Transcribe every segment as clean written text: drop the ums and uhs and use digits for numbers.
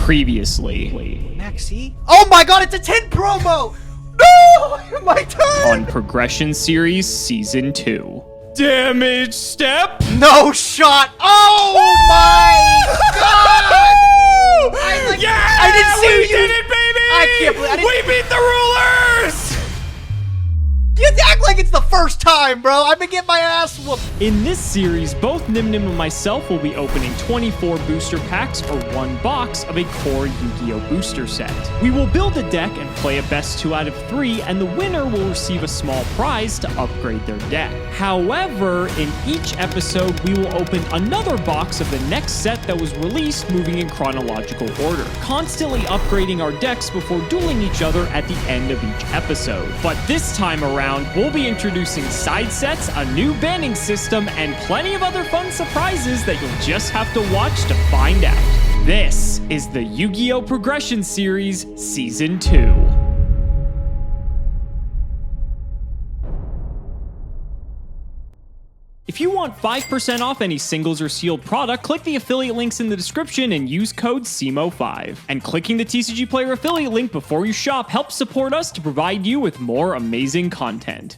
Previously. Maxi? Oh my god, it's a 10 promo! No! My turn! On Progression Series Season 2. Damage step? No shot! Oh my god! I didn't see we did it, baby! I can't believe we beat the rulers! You act like it's the first time, bro. I've been getting my ass whooped. In this series, both Nyhmnim and myself will be opening 24 booster packs or one box of a core Yu-Gi-Oh! Booster set. We will build a deck and play a best 2 out of 3, and the winner will receive a small prize to upgrade their deck. However, in each episode, we will open another box of the next set that was released, moving in chronological order, constantly upgrading our decks before dueling each other at the end of each episode. But this time around, we'll be introducing side sets, a new banning system, and plenty of other fun surprises that you'll just have to watch to find out. This is the Yu-Gi-Oh! Progression Series Season 2. If you want 5% off any singles or sealed product, click the affiliate links in the description and use code Cimoooooooo5. And clicking the TCG Player affiliate link before you shop helps support us to provide you with more amazing content.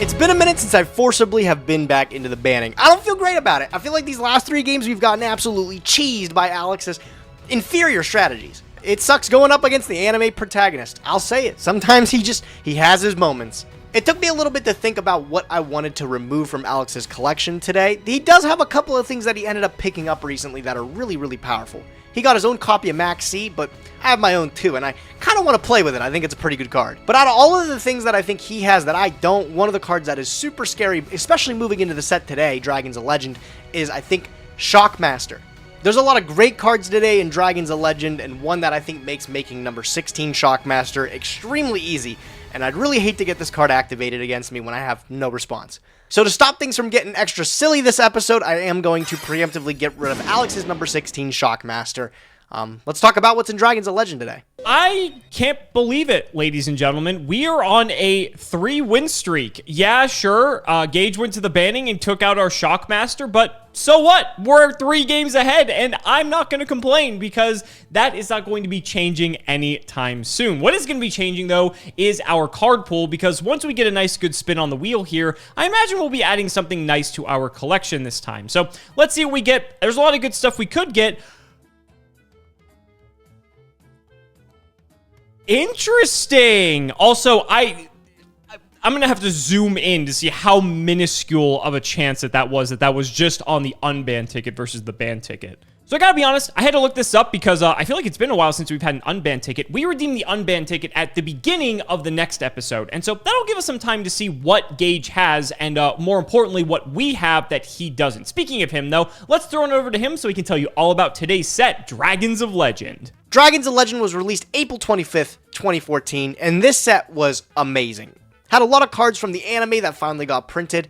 It's been a minute since I forcibly have been back into the banning. I don't feel great about it. I feel like these last 3 games we've gotten absolutely cheesed by Alex's inferior strategies. It sucks going up against the anime protagonist. I'll say it. Sometimes he has his moments. It took me a little bit to think about what I wanted to remove from Alex's collection today. He does have a couple of things that he ended up picking up recently that are really, really powerful. He got his own copy of Max C, but I have my own too, and I kind of want to play with it. I think it's a pretty good card. But out of all of the things that I think he has that I don't, one of the cards that is super scary, especially moving into the set today, Dragon's a Legend, is, I think, Shockmaster. There's a lot of great cards today in Dragon's a Legend, and one that I think makes making number 16 Shockmaster extremely easy, and I'd really hate to get this card activated against me when I have no response. So to stop things from getting extra silly this episode, I am going to preemptively get rid of Alex's number 16 Shockmaster. Let's talk about what's in Dragon's a Legend today. I can't believe it, ladies and gentlemen. We are on a 3-win streak. Yeah, sure, Gage went to the banning and took out our Shockmaster, but so what? We're 3 games ahead, and I'm not going to complain because that is not going to be changing anytime soon. What is going to be changing, though, is our card pool, because once we get a nice good spin on the wheel here, I imagine we'll be adding something nice to our collection this time. So let's see what we get. There's a lot of good stuff we could get. Interesting. Also, I'm going to have to zoom in to see how minuscule of a chance that was just on the unbanned ticket versus the banned ticket. So I gotta be honest, I had to look this up because I feel like it's been a while since we've had an unbanned ticket. We redeemed the unbanned ticket at the beginning of the next episode, and so that'll give us some time to see what Gage has, and more importantly, what we have that he doesn't. Speaking of him, though, let's throw it over to him so he can tell you all about today's set, Dragons of Legend. Dragons of Legend was released April 25th, 2014, and this set was amazing. Had a lot of cards from the anime that finally got printed,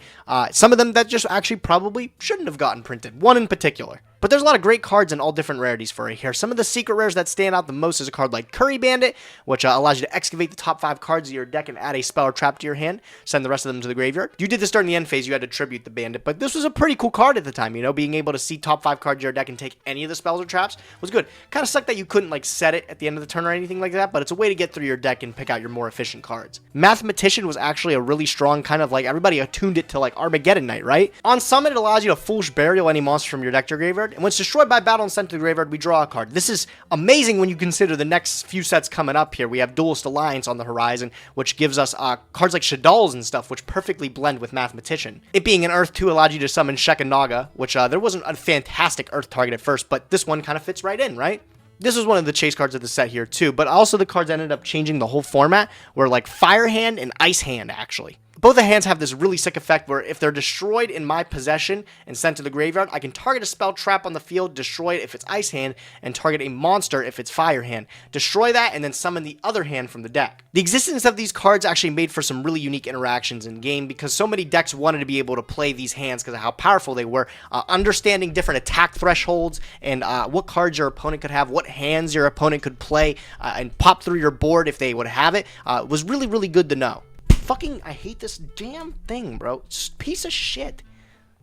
some of them that just actually probably shouldn't have gotten printed, one in particular. But there's a lot of great cards in all different rarities for it here. Some of the secret rares that stand out the most is a card like Curry Bandit, which allows you to excavate the top 5 cards of your deck and add a spell or trap to your hand, send the rest of them to the graveyard. You did this during the end phase, you had to tribute the Bandit, but this was a pretty cool card at the time, you know, being able to see top 5 cards of your deck and take any of the spells or traps was good. Kind of sucked that you couldn't like set it at the end of the turn or anything like that, but it's a way to get through your deck and pick out your more efficient cards. Mathematician was actually a really strong kind of like, everybody attuned it to like Armageddon Night, right? On summon, it allows you to Foolish Burial any monster from your deck to your graveyard, and when it's destroyed by battle and sent to the graveyard, we draw a card. This is amazing when you consider the next few sets coming up here. We have Duelist Alliance on the horizon, which gives us cards like Shaddoll's and stuff, which perfectly blend with Mathematician. It being an Earth 2 allowed you to summon Shekanaga, which there wasn't a fantastic Earth target at first, but this one kind of fits right in, right? This was one of the chase cards of the set here too, but also the cards ended up changing the whole format, where like Fire Hand and Ice Hand actually. Both the hands have this really sick effect where if they're destroyed in my possession and sent to the graveyard, I can target a spell trap on the field, destroy it if it's ice hand, and target a monster if it's fire hand. Destroy that and then summon the other hand from the deck. The existence of these cards actually made for some really unique interactions in game because so many decks wanted to be able to play these hands because of how powerful they were. Understanding different attack thresholds and what cards your opponent could have, what hands your opponent could play and pop through your board if they would have it was really, really good to know. Fucking, I hate this damn thing, bro. It's a piece of shit.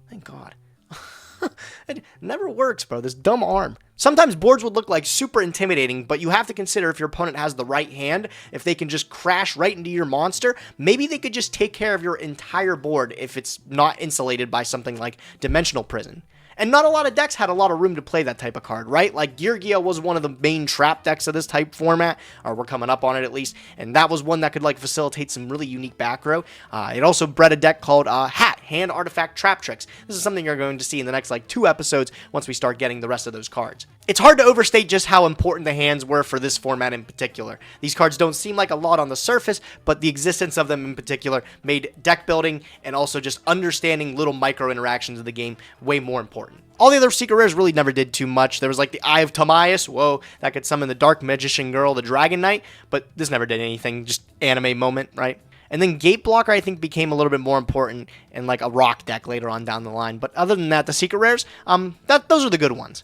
Thank God. It never works, bro. This dumb arm. Sometimes boards would look like super intimidating, but you have to consider if your opponent has the right hand, if they can just crash right into your monster, maybe they could just take care of your entire board if it's not insulated by something like Dimensional Prison. And not a lot of decks had a lot of room to play that type of card, right? Like, Yu-Gi-Oh! Was one of the main trap decks of this type format, or we're coming up on it at least, and that was one that could, like, facilitate some really unique back row. It also bred a deck called HAT, Hand Artifact Trap Tricks. This is something you're going to see in the next, like, 2 episodes once we start getting the rest of those cards. It's hard to overstate just how important the hands were for this format in particular. These cards don't seem like a lot on the surface, but the existence of them in particular made deck building and also just understanding little micro interactions of the game way more important. All the other secret rares really never did too much. There was like the Eye of Timaeus, whoa, that could summon the Dark Magician Girl, the Dragon Knight, but this never did anything, just anime moment, right? And then Gate Blocker, I think, became a little bit more important in like a rock deck later on down the line. But other than that, the secret rares, those are the good ones.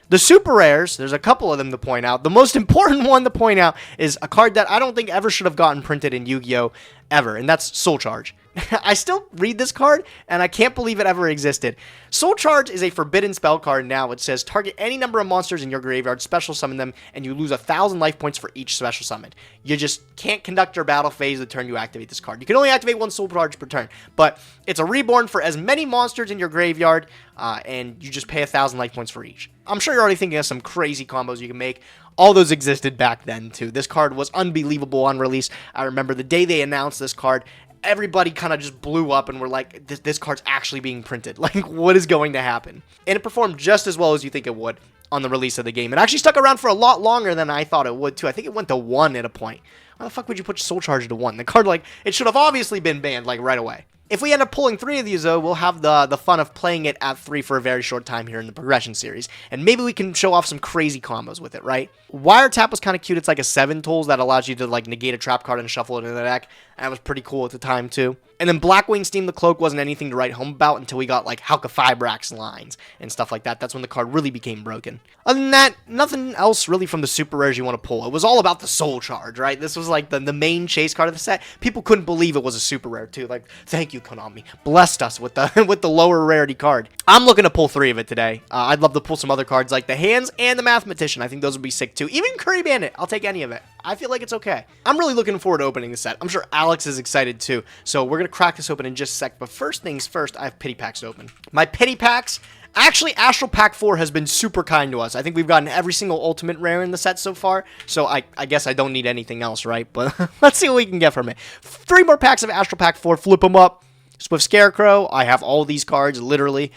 The super rares, there's a couple of them to point out. The most important one to point out is a card that I don't think ever should have gotten printed in Yu-Gi-Oh! Ever, and that's Soul Charge. I still read this card, and I can't believe it ever existed. Soul Charge is a forbidden spell card now. It says, target any number of monsters in your graveyard, special summon them, and you lose 1,000 life points for each special summon. You just can't conduct your battle phase the turn you activate this card. You can only activate 1 Soul Charge per turn, but it's a reborn for as many monsters in your graveyard, and you just pay 1,000 life points for each. I'm sure you're already thinking of some crazy combos you can make. All those existed back then, too. This card was unbelievable on release. I remember the day they announced this card, everybody kind of just blew up and were like, this card's actually being printed. Like, what is going to happen? And it performed just as well as you think it would on the release of the game. It actually stuck around for a lot longer than I thought it would, too. I think it went to 1 at a point. Why the fuck would you put Soul Charge to 1? The card, like, it should have obviously been banned, like, right away. If we end up pulling 3 of these, though, we'll have the fun of playing it at 3 for a very short time here in the progression series. And maybe we can show off some crazy combos with it, right? Wiretap was kind of cute. It's like a 7 tools that allows you to, like, negate a trap card and shuffle it into the deck. That was pretty cool at the time, too. And then Blackwing Steam the Cloak wasn't anything to write home about until we got, like, Halka-Fibrax lines and stuff like that. That's when the card really became broken. Other than that, nothing else really from the super rares you want to pull. It was all about the Soul Charge, right? This was, like, the main chase card of the set. People couldn't believe it was a super rare, too. Like, thank you, Konami. Blessed us with the with the lower rarity card. I'm looking to pull 3 of it today. I'd love to pull some other cards like the Hands and the Mathematician. I think those would be sick, too. Even Curry Bandit. I'll take any of it. I feel like it's okay. I'm really looking forward to opening the set. I'm sure Alex is excited too. So we're going to crack this open in just a sec. But first things first, I have pity packs to open. My pity packs, actually Astral Pack 4 has been super kind to us. I think we've gotten every single ultimate rare in the set so far. So I guess I don't need anything else, right? But let's see what we can get from it. 3 more packs of Astral Pack 4. Flip them up. Swift Scarecrow. I have all these cards, literally.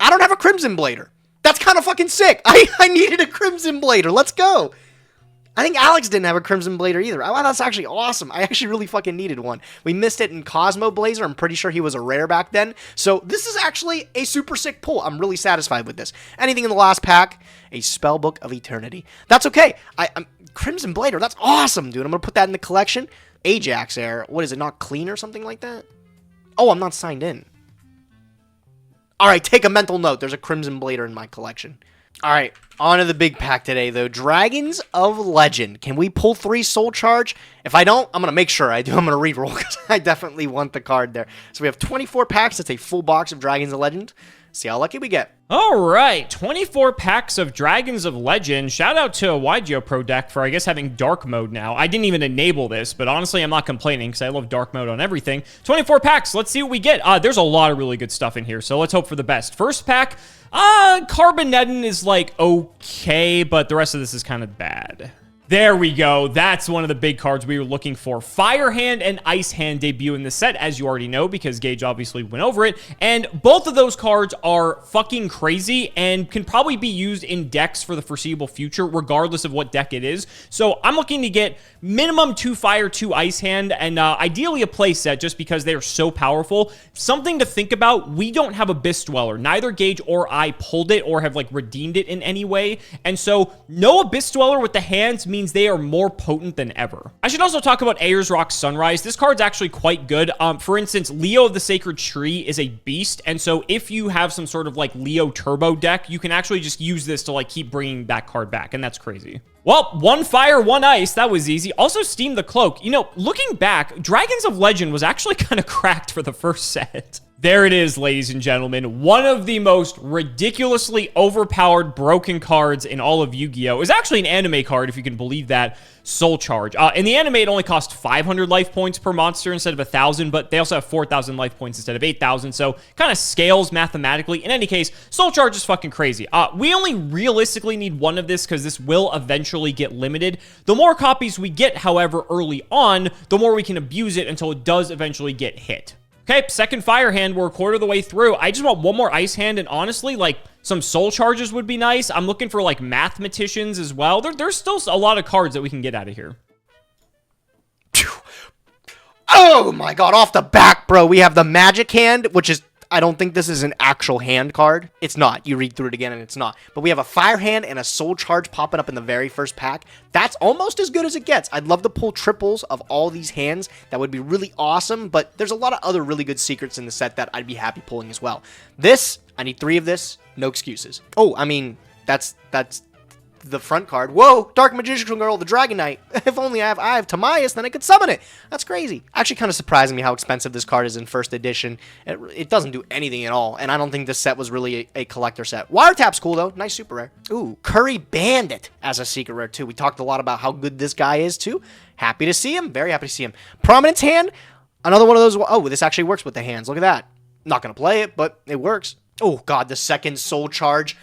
I don't have a Crimson Blader. That's kind of fucking sick. I needed a Crimson Blader. Let's go. I think Alex didn't have a Crimson Blader either. Wow, that's actually awesome. I actually really fucking needed one. We missed it in Cosmo Blazer. I'm pretty sure he was a rare back then. So this is actually a super sick pull. I'm really satisfied with this. Anything in the last pack? A Spellbook of Eternity. That's okay. I'm Crimson Blader. That's awesome, dude. I'm going to put that in the collection. Ajax Air. What is it? Not clean or something like that? Oh, I'm not signed in. All right, take a mental note. There's a Crimson Blader in my collection. All right, on to the big pack today, though. Dragons of Legend. Can we pull 3 Soul Charge? If I don't, I'm going to make sure I do. I'm going to reroll because I definitely want the card there. So we have 24 packs. That's a full box of Dragons of Legend. See how lucky we get. All right, 24 packs of Dragons of Legend. Shout out to YGO Pro Deck for, I guess, having dark mode now. I didn't even enable this, but honestly, I'm not complaining because I love dark mode on everything. 24 packs. Let's see what we get. There's a lot of really good stuff in here, so let's hope for the best. First pack, Carboneddin is, like, okay, but the rest of this is kind of bad. There we go. That's one of the big cards we were looking for. Fire Hand and Ice Hand debut in the set, as you already know, because Gage obviously went over it. And both of those cards are fucking crazy and can probably be used in decks for the foreseeable future, regardless of what deck it is. So I'm looking to get minimum 2 Fire, 2 Ice Hand, and ideally a play set just because they are so powerful. Something to think about, we don't have Abyss Dweller. Neither Gage or I pulled it or have like redeemed it in any way. And so no Abyss Dweller with the hands means they are more potent than ever. I should also talk about Ayers Rock Sunrise. This card's actually quite good. For instance, Leo of the Sacred Tree is a beast, and so if you have some sort of like Leo turbo deck, you can actually just use this to like keep bringing that card back, and that's crazy. Well, 1 fire, 1 ice. That was easy. Also, Steam the Cloak. You know, looking back, Dragons of Legend was actually kind of cracked for the first set. There it is, ladies and gentlemen. One of the most ridiculously overpowered broken cards in all of Yu-Gi-Oh! Is actually an anime card, if you can believe that. Soul Charge. In the anime, it only cost 500 life points per monster instead of 1,000, but they also have 4,000 life points instead of 8,000, so kind of scales mathematically. In any case, Soul Charge is fucking crazy. We only realistically need 1 of this because this will eventually get limited. The more copies we get, however, early on, the more we can abuse it until it does eventually get hit. Okay, second Fire Hand, we're a quarter of the way through. I just want 1 more Ice Hand, and honestly, like, some Soul Charges would be nice. I'm looking for, like, Mathematicians as well. There's still a lot of cards that we can get out of here. Oh my god, off the back, bro. We have the Magic Hand, which is... I don't think this is an actual hand card. It's not. You read through it again and it's not. But we have a Fire Hand and a Soul Charge popping up in the very first pack. That's almost as good as it gets. I'd love to pull triples of all these hands. That would be really awesome. But there's a lot of other really good secrets in the set that I'd be happy pulling as well. This, I need 3 of this. No excuses. Oh, I mean, that's the front card. Whoa, Dark Magician Girl, the Dragon Knight. If only I have Timaeus, then I could summon it. That's crazy. Actually kind of surprising me how expensive this card is in first edition. It doesn't do anything at all, and I don't think this set was really a collector set. Wiretap's cool, though. Nice super rare. Ooh, Curry Bandit as a secret rare, too. We talked a lot about how good this guy is, too. Happy to see him. Very happy to see him. Prominence Hand. Another one of those. Oh, this actually works with the hands. Look at that. Not going to play it, but it works. Oh, God, the second Soul Charge.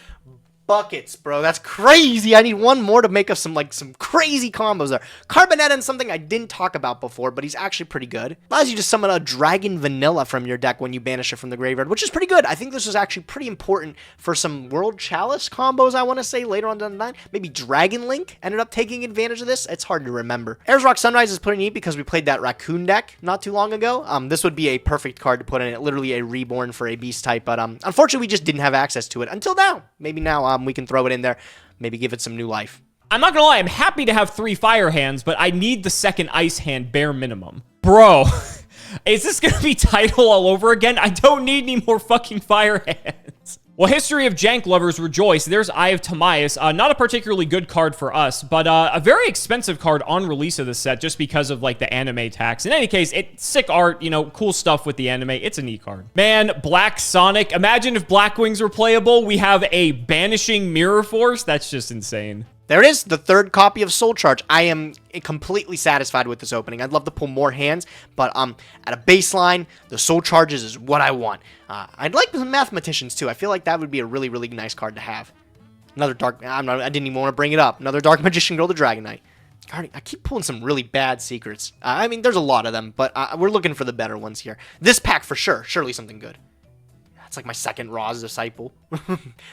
Buckets, bro. That's crazy. I need 1 more to make us some crazy combos there. Carbonetta is something I didn't talk about before, but he's actually pretty good. Allows you to summon a Dragon Vanilla from your deck when you banish it from the graveyard, which is pretty good. I think this is actually pretty important for some World Chalice combos, I want to say, later on down the line. Maybe Dragon Link ended up taking advantage of this. It's hard to remember. Ayers Rock Sunrise is pretty neat because we played that Raccoon deck not too long ago. This would be a perfect card to put in it. Literally a reborn for a beast type, but unfortunately, we just didn't have access to it until now. Maybe now we can throw it in there, maybe give it some new life. I'm not gonna lie, I'm happy to have 3 Fire Hands, but I need the second Ice Hand bare minimum. Bro, is this gonna be Title all over again? I don't need any more fucking Fire Hands. Well, History of Jank lovers rejoice. There's Eye of Timaeus. Not a particularly good card for us, but a very expensive card on release of the set just because of, like, the anime tax. In any case, it's sick art, you know, cool stuff with the anime. It's a neat card. Man, Black Sonic. Imagine if Black Wings were playable. We have a Banishing Mirror Force. That's just insane. There it is, the 3rd copy of Soul Charge. I am completely satisfied with this opening. I'd love to pull more hands, but at a baseline, the Soul Charges is what I want. I'd like some Mathematicians, too. I feel like that would be a really, really nice card to have. Another Dark... I didn't even want to bring it up. Another Dark Magician Girl, the Dragon Knight. I keep pulling some really bad secrets. I mean, there's a lot of them, but we're looking for the better ones here. This pack, for sure. Surely something good. That's like my second Ra's Disciple.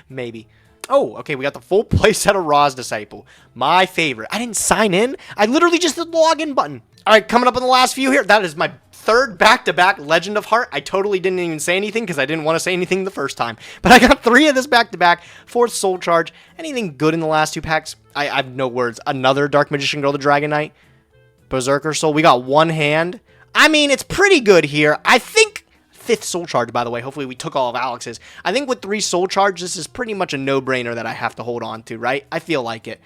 Maybe. Oh, okay, we got the full playset of Ra's Disciple. My favorite. I didn't sign in. I literally just did the login button. All right, coming up in the last few here. That is my 3rd back-to-back Legend of Heart. I totally didn't even say anything because I didn't want to say anything the first time. But I got 3 of this back-to-back. 4th Soul Charge. Anything good in the last 2 packs? I have no words. Another Dark Magician Girl, the Dragon Knight. Berserker Soul. We got 1 hand. I mean, it's pretty good here. I think... 5th Soul Charge, by the way. Hopefully we took all of Alex's. I think with 3 Soul Charge, this is pretty much a no-brainer that I have to hold on to, right? I feel like it.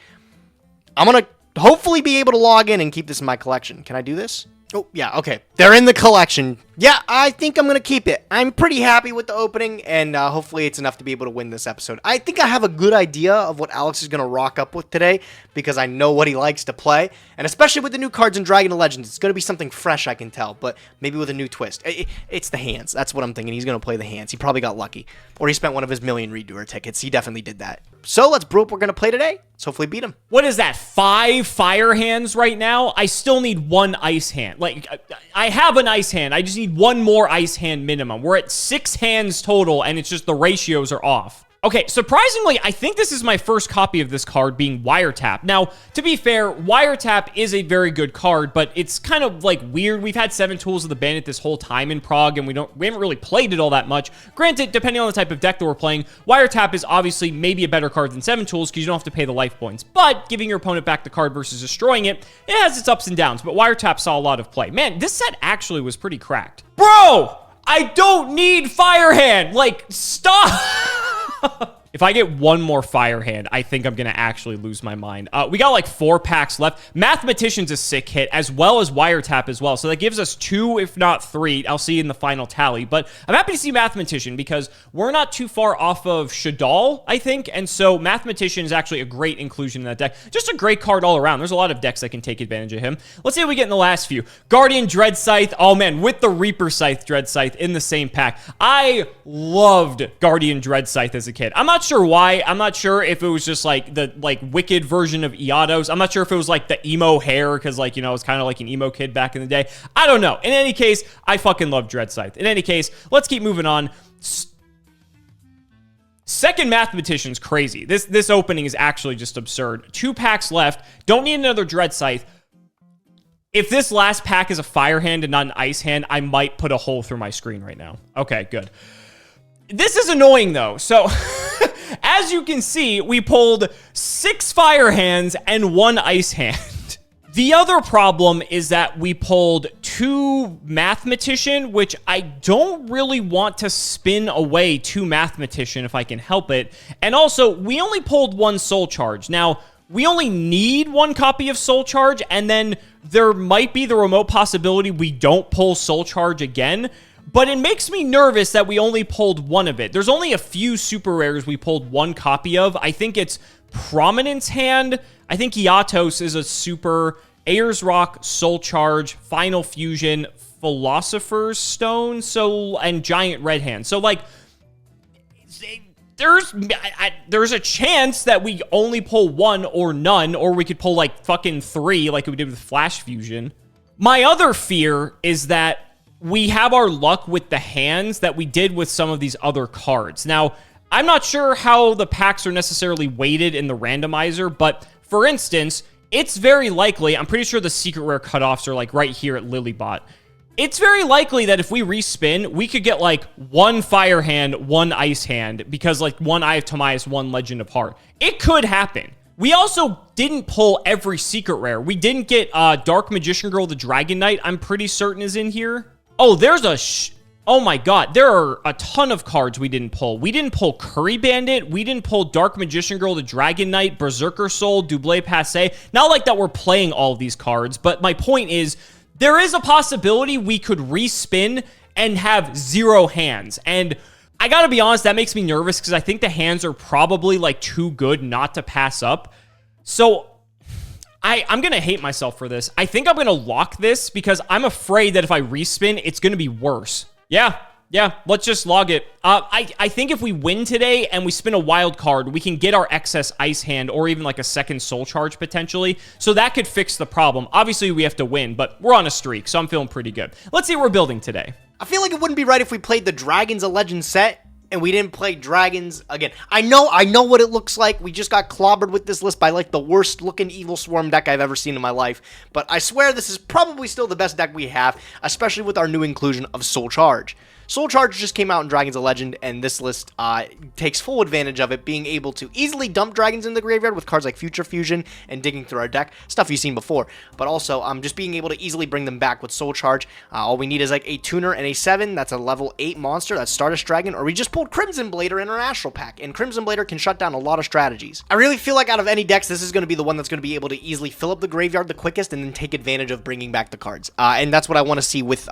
I'm going to hopefully be able to log in and keep this in my collection. Can I do this? Oh, yeah, okay. They're in the collection. Yeah, I think I'm going to keep it. I'm pretty happy with the opening, and hopefully it's enough to be able to win this episode. I think I have a good idea of what Alex is going to rock up with today, because I know what he likes to play, and especially with the new cards in Dragon Legends, it's going to be something fresh, I can tell, but maybe with a new twist. It's the hands. That's what I'm thinking. He's going to play the hands. He probably got lucky, or he spent one of his million redoer tickets. He definitely did that. So let's brew up what we're going to play today. Let's hopefully beat him. What is that, 5 fire hands right now? I still need 1 ice hand. Like, I have an ice hand. I just need 1 more ice hand minimum. We're at 6 hands total, and it's just the ratios are off. Okay, surprisingly, I think this is my first copy of this card being Wiretap. Now, to be fair, Wiretap is a very good card, but it's kind of like weird. We've had 7 Tools of the Bandit this whole time in Prague, and we haven't really played it all that much. Granted, depending on the type of deck that we're playing, Wiretap is obviously maybe a better card than 7 Tools because you don't have to pay the life points. But giving your opponent back the card versus destroying it, it has its ups and downs, but Wiretap saw a lot of play. Man, this set actually was pretty cracked. Bro! I don't need Fire Hand! Like, stop! If I get 1 more Fire Hand, I think I'm going to actually lose my mind. We got like 4 packs left. Mathematician's a sick hit, as well as Wiretap as well. So that gives us 2, if not 3. I'll see in the final tally. But I'm happy to see Mathematician because we're not too far off of Shadal, I think. And so Mathematician is actually a great inclusion in that deck. Just a great card all around. There's a lot of decks that can take advantage of him. Let's see what we get in the last few. Guardian Dread Scythe. Oh man, with the Reaper Scythe Dread Scythe in the same pack. I loved Guardian Dread Scythe as a kid. I'm not sure why. I'm not sure if it was just like the wicked version of Iados. I'm not sure if it was like the emo hair because like, you know, it's kind of like an emo kid back in the day. I don't know. In any case, I fucking love Dread Scythe. In any case, let's keep moving on. Second Mathematician's crazy. This opening is actually just absurd. 2 packs left. Don't need another Dread Scythe. If this last pack is a Fire Hand and not an Ice Hand, I might put a hole through my screen right now. Okay, good. This is annoying though. So as you can see, we pulled 6 Fire Hands and 1 Ice Hand. The other problem is that we pulled 2 Mathematician, which I don't really want to spin away 2 Mathematician if I can help it. And also, we only pulled 1 Soul Charge. Now, we only need 1 copy of Soul Charge, and then there might be the remote possibility we don't pull Soul Charge again. But it makes me nervous that we only pulled 1 of it. There's only a few super rares we pulled 1 copy of. I think it's Prominence Hand. I think Iatos is a super. Ayers Rock, Soul Charge, Final Fusion, Philosopher's Stone, and Giant Red Hand. So, like, there's a chance that we only pull 1 or none, or we could pull, like, fucking 3 like we did with Flash Fusion. My other fear is that we have our luck with the hands that we did with some of these other cards. Now, I'm not sure how the packs are necessarily weighted in the randomizer, but for instance, it's very likely, I'm pretty sure the secret rare cutoffs are like right here at Lilybot. It's very likely that if we respin, we could get like 1 Fire Hand, 1 Ice Hand, because like 1 Eye of Timaeus, 1 Legend of Heart. It could happen. We also didn't pull every secret rare. We didn't get Dark Magician Girl, the Dragon Knight, I'm pretty certain is in here. Oh, there's a oh my god, there are a ton of cards we didn't pull. We didn't pull Curry Bandit. We didn't pull Dark Magician Girl, the Dragon Knight, Berserker Soul, Double Passé. Not like that we're playing all of these cards, but my point is, there is a possibility we could respin and have 0 hands. And I gotta be honest, that makes me nervous because I think the hands are probably like too good not to pass up. So I'm going to hate myself for this. I think I'm going to lock this because I'm afraid that if I respin, it's going to be worse. Yeah, let's just log it. I think if we win today and we spin a wild card, we can get our excess Ice Hand or even like a second Soul Charge potentially. So that could fix the problem. Obviously, we have to win, but we're on a streak, so I'm feeling pretty good. Let's see what we're building today. I feel like it wouldn't be right if we played the Dragons of Legend set and we didn't play Dragons again. I know what it looks like. We just got clobbered with this list by like the worst looking Evil Swarm deck I've ever seen in my life. But I swear this is probably still the best deck we have, especially with our new inclusion of Soul Charge. Soul Charge just came out in Dragons of Legend, and this list takes full advantage of it, being able to easily dump dragons in the graveyard with cards like Future Fusion and digging through our deck, stuff you've seen before, but also just being able to easily bring them back with Soul Charge. All we need is like a Tuner and a 7, that's a level 8 monster, that's Stardust Dragon, or we just pulled Crimson Blader in our Astral pack, and Crimson Blader can shut down a lot of strategies. I really feel like out of any decks, this is going to be the one that's going to be able to easily fill up the graveyard the quickest and then take advantage of bringing back the cards. And that's what I want to see with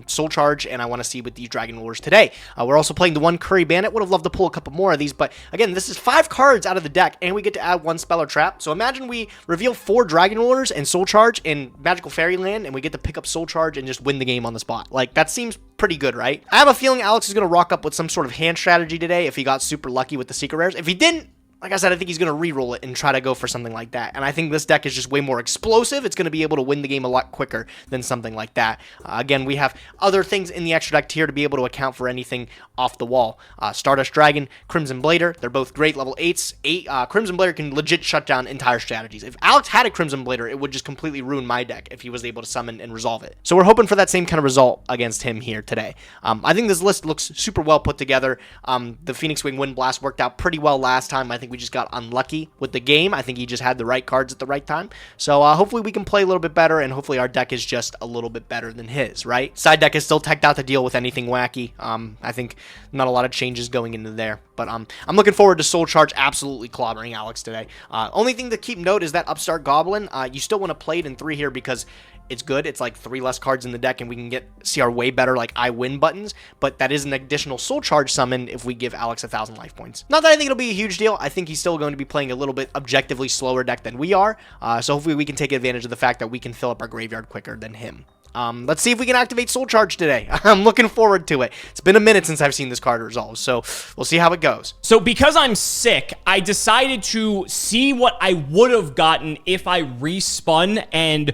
Soul Charge, and I want to see with these Dragon Rulers today. We're also playing the one Curry Bandit. Would have loved to pull a couple more of these, but again, this is 5 cards out of the deck, and we get to add 1 spell or trap. So imagine we reveal 4 Dragon Rulers and Soul Charge in Magical Fairyland, and we get to pick up Soul Charge and just win the game on the spot. Like, that seems pretty good, right? I have a feeling Alex is going to rock up with some sort of hand strategy today if he got super lucky with the secret rares. If he didn't, like I said, I think he's going to re-roll it and try to go for something like that. And I think this deck is just way more explosive. It's going to be able to win the game a lot quicker than something like that. Again, we have other things in the extra deck tier to be able to account for anything off the wall. Stardust Dragon, Crimson Blader, they're both great level 8s. Crimson Blader can legit shut down entire strategies. If Alex had a Crimson Blader, it would just completely ruin my deck if he was able to summon and resolve it. So we're hoping for that same kind of result against him here today. I think this list looks super well put together. The Phoenix Wing Wind Blast worked out pretty well last time. I think we just got unlucky with the game. I think he just had the right cards at the right time. So hopefully we can play a little bit better, and hopefully our deck is just a little bit better than his, right? Side deck is still teched out to deal with anything wacky. I think not a lot of changes going into there. But I'm looking forward to Soul Charge absolutely clobbering Alex today. Only thing to keep note is that Upstart Goblin. You still want to play it in 3 here because it's good. It's like 3 less cards in the deck, and we can see our way better like I win buttons, but that is an additional Soul Charge summon if we give Alex 1,000 life points. Not that I think it'll be a huge deal. I think he's still going to be playing a little bit objectively slower deck than we are, so hopefully we can take advantage of the fact that we can fill up our graveyard quicker than him. Let's see if we can activate Soul Charge today. I'm looking forward to it. It's been a minute since I've seen this card resolve, so we'll see how it goes. So because I'm sick, I decided to see what I would have gotten if I respun, and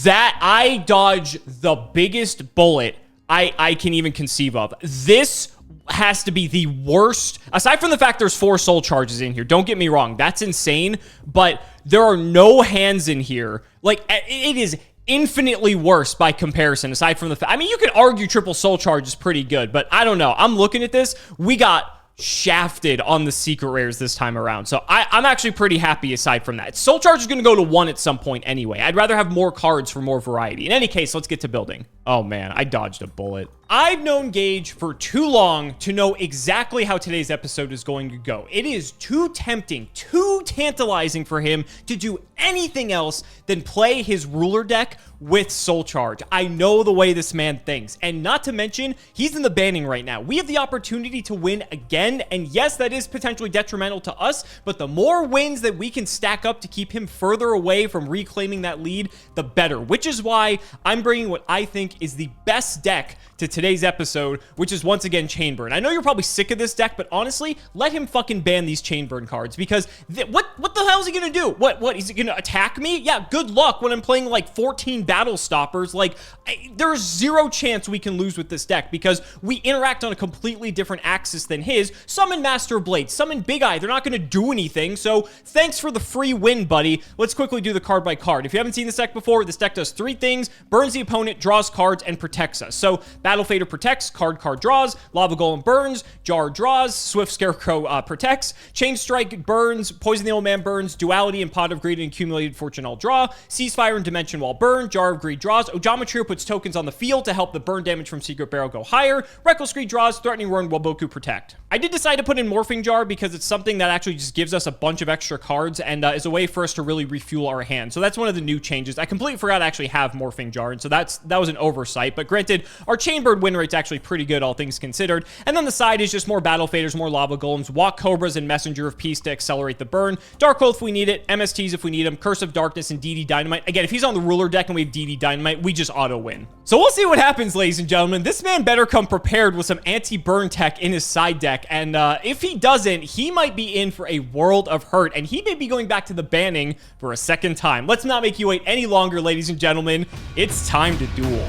that I dodged the biggest bullet I can even conceive of. This has to be the worst, aside from the fact there's 4 Soul Charges in here. Don't get me wrong, that's insane, but there are no hands in here. Like, it is infinitely worse by comparison, aside from the fact, I mean, you could argue triple Soul Charge is pretty good, but I don't know. I'm looking at this. We got shafted on the secret rares this time around, so I'm actually pretty happy aside from that. Soul Charge is going to go to 1 at some point anyway. I'd rather have more cards for more variety. In any case, let's get to building. Oh man, I dodged a bullet. I've known Gage for too long to know exactly how today's episode is going to go. It is too tempting, too tantalizing for him to do anything else than play his ruler deck with Soul Charge. I know the way this man thinks, and not to mention, he's in the banning right now. We have the opportunity to win again, and yes, that is potentially detrimental to us, but the more wins that we can stack up to keep him further away from reclaiming that lead, the better, which is why I'm bringing what I think is the best deck to today's episode, which is once again Chainburn. I know you're probably sick of this deck, but honestly, let him fucking ban these Chainburn cards, because what the hell is he gonna do? What is he gonna attack me? Yeah, good luck when I'm playing like 14 battle stoppers. Like, there's 0 chance we can lose with this deck because we interact on a completely different axis than his. Summon Master of Blade, summon Big Eye, they're not gonna do anything, so thanks for the free win, buddy. Let's quickly do the card by card. If you haven't seen this deck before, this deck does 3 things: burns the opponent, draws cards, and protects us. So Battle Fader protects, card draws, Lava Golem burns, Jar draws, Swift Scarecrow protects, Chain Strike burns, Poison the Old Man burns, Duality and Pot of Greed and Accumulated Fortune all draw, Ceasefire and Dimension Wall burn, Jar of Greed draws, Ojama Trio puts tokens on the field to help the burn damage from Secret Barrel go higher, Reckless Greed draws, Threatening Roar and Waboku protect. I did decide to put in Morphing Jar because it's something that actually just gives us a bunch of extra cards and is a way for us to really refuel our hand. So that's one of the new changes. I completely forgot to actually have Morphing Jar, and so that was an oversight, but granted, our Chainbird win rate's actually pretty good, all things considered. And then the side is just more Battle Faders, more Lava Golems, Walk Cobras, and Messenger of Peace to accelerate the burn, Dark Oath if we need it, MSTs if we need them, Curse of Darkness, and DD Dynamite. Again, if he's on the ruler deck and we have DD Dynamite, we just auto-win. So we'll see what happens, ladies and gentlemen. This man better come prepared with some anti-burn tech in his side deck, and if he doesn't, he might be in for a world of hurt, and he may be going back to the banning for a second time. Let's not make you wait any longer, ladies and gentlemen. It's time to duel.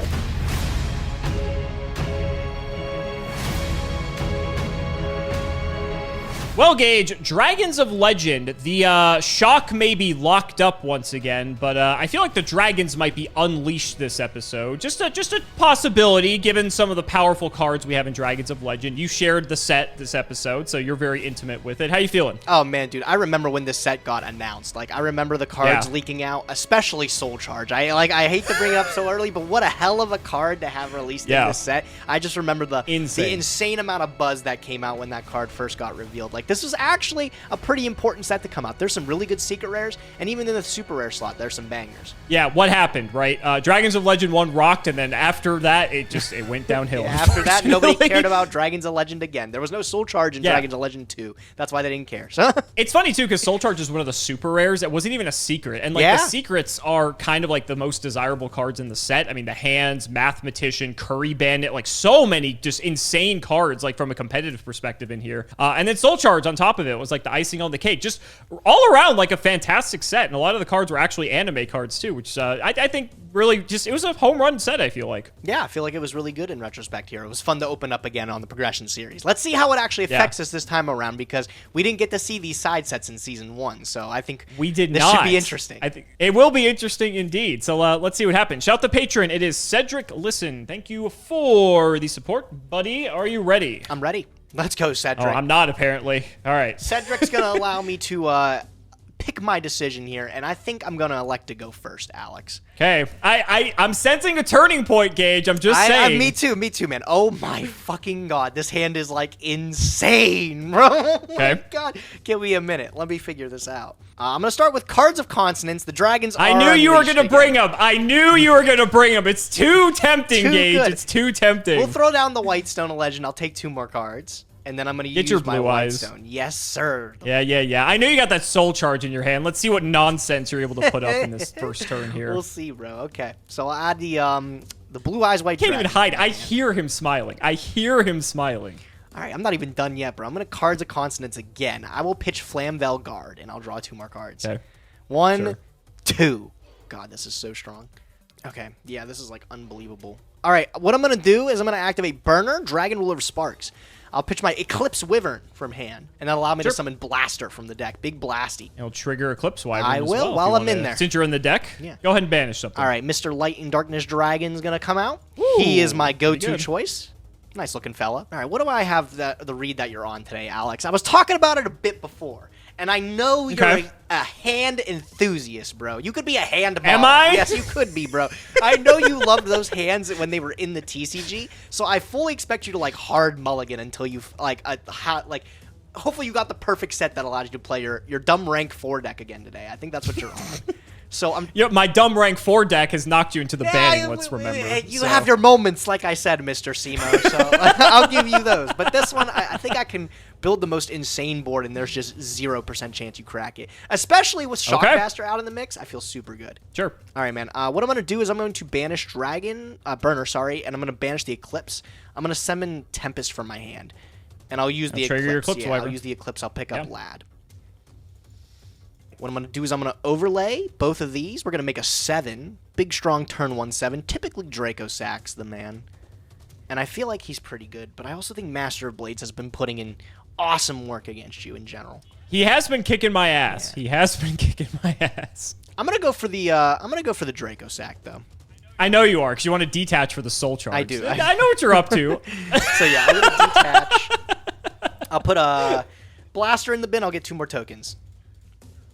Well, Gage, Dragons of Legend, the shock may be locked up once again, but I feel like the dragons might be unleashed this episode. Just a possibility, given some of the powerful cards we have in Dragons of Legend. You shared the set this episode, so you're very intimate with it. How you feeling? Oh, man, dude, I remember when this set got announced. Like, I remember the cards leaking out, especially Soul Charge. I hate to bring it up so early, but what a hell of a card to have released in this set. I just remember the insane amount of buzz that came out when that card first got revealed. Like, this was actually a pretty important set to come out. There's some really good secret rares, and even in the super rare slot, there's some bangers. Yeah, what happened, right? Dragons of Legend 1 rocked, and then after that, it went downhill. Yeah, after that, nobody cared about Dragons of Legend again. There was no Soul Charge in Dragons of Legend 2. That's why they didn't care. So it's funny, too, because Soul Charge is one of the super rares. It wasn't even a secret. And, like, the secrets are kind of, like, the most desirable cards in the set. I mean, the Hands, Mathematician, Curry Bandit, like, so many just insane cards, like, from a competitive perspective in here. And then Soul Charge on top of it was like the icing on the cake. Just all around like a fantastic set. And a lot of the cards were actually anime cards too, which I think really just, it was a home run set, I feel like. Yeah, I feel like it was really good in retrospect here. It was fun to open up again on the progression series. Let's see how it actually affects us this time around, because we didn't get to see these side sets in season 1. So I think this should be interesting. I think it will be interesting indeed. So let's see what happens. Shout out the patron. It is Cedric Listen. Thank you for the support, buddy. Are you ready? I'm ready. Let's go, Cedric. Oh, I'm not, apparently. All right. Cedric's going to allow me to pick my decision here, and I think I'm going to elect to go first, Alex. Okay. I'm sensing a turning point, Gage. I'm just saying. Me too, man. Oh, my fucking God. This hand is, like, insane, bro. Oh, my God. Give me a minute. Let me figure this out. I'm going to start with cards of consonants. The dragons are I knew you were going to bring them. I knew you were going to bring them. It's too tempting, Gage. Good. It's too tempting. We'll throw down the White Stone of Legend. I'll take 2 more cards. And then I'm going to use your my blue White eyes. Stone. Yes, sir. Yeah. I know you got that Soul Charge in your hand. Let's see what nonsense you're able to put up in this first turn here. We'll see, bro. Okay. So I'll add the blue eyes, white dragon. Can't even hide. I hear him smiling. All right, I'm not even done yet, bro. I'm going to cards of consonants again. I will pitch Flamvel Guard, and I'll draw 2 more cards. Okay. 1, 2. God, this is so strong. Okay. Yeah, this is, like, unbelievable. All right, what I'm going to do is I'm going to activate Burner, Dragon Ruler of Sparks. I'll pitch my Eclipse Wyvern from hand, and that'll allow me to summon Blaster from the deck. Big Blasty. It'll trigger Eclipse Wyvern I will while I'm in there. Since you're in the deck, go ahead and banish something. All right, Mr. Light and Darkness Dragon's going to come out. Ooh, he is my go-to choice. Nice looking fella. All right, what do I have the read that you're on today, Alex? I was talking about it a bit before, and I know you're a hand enthusiast, bro. You could be a hand ball. Am I? Yes, you could be, bro. I know you loved those hands when they were in the TCG, so I fully expect you to like hard mulligan until you hopefully you got the perfect set that allows you to play your dumb rank 4 deck again today. I think that's what you're on. So my dumb rank 4 deck has knocked you into the banning, let's remember. You have your moments, like I said, Mr. Cimoooooooo, so I'll give you those. But this one, I think I can build the most insane board, and there's just 0% chance you crack it. Especially with Shockmaster out in the mix, I feel super good. Sure. All right, man. What I'm going to do is I'm going to banish Burner, and I'm going to banish the Eclipse. I'm going to summon Tempest from my hand, and I'll use the Eclipse. I'll use the Eclipse. I'll pick up Lad. What I'm going to do is I'm going to overlay both of these. We're going to make a 7. Big, strong turn 1/7. Typically, Draco Sacks the man. And I feel like he's pretty good, but I also think Master of Blades has been putting in awesome work against you in general. He has been kicking my ass. Yeah. He has been kicking my ass. I'm going to go for the Draco Sack, though. I know you are, because you want to detach for the Soul Charge. I do. I know what you're up to. So, yeah, I'm going to detach. I'll put a Blaster in the bin. I'll get 2 more tokens.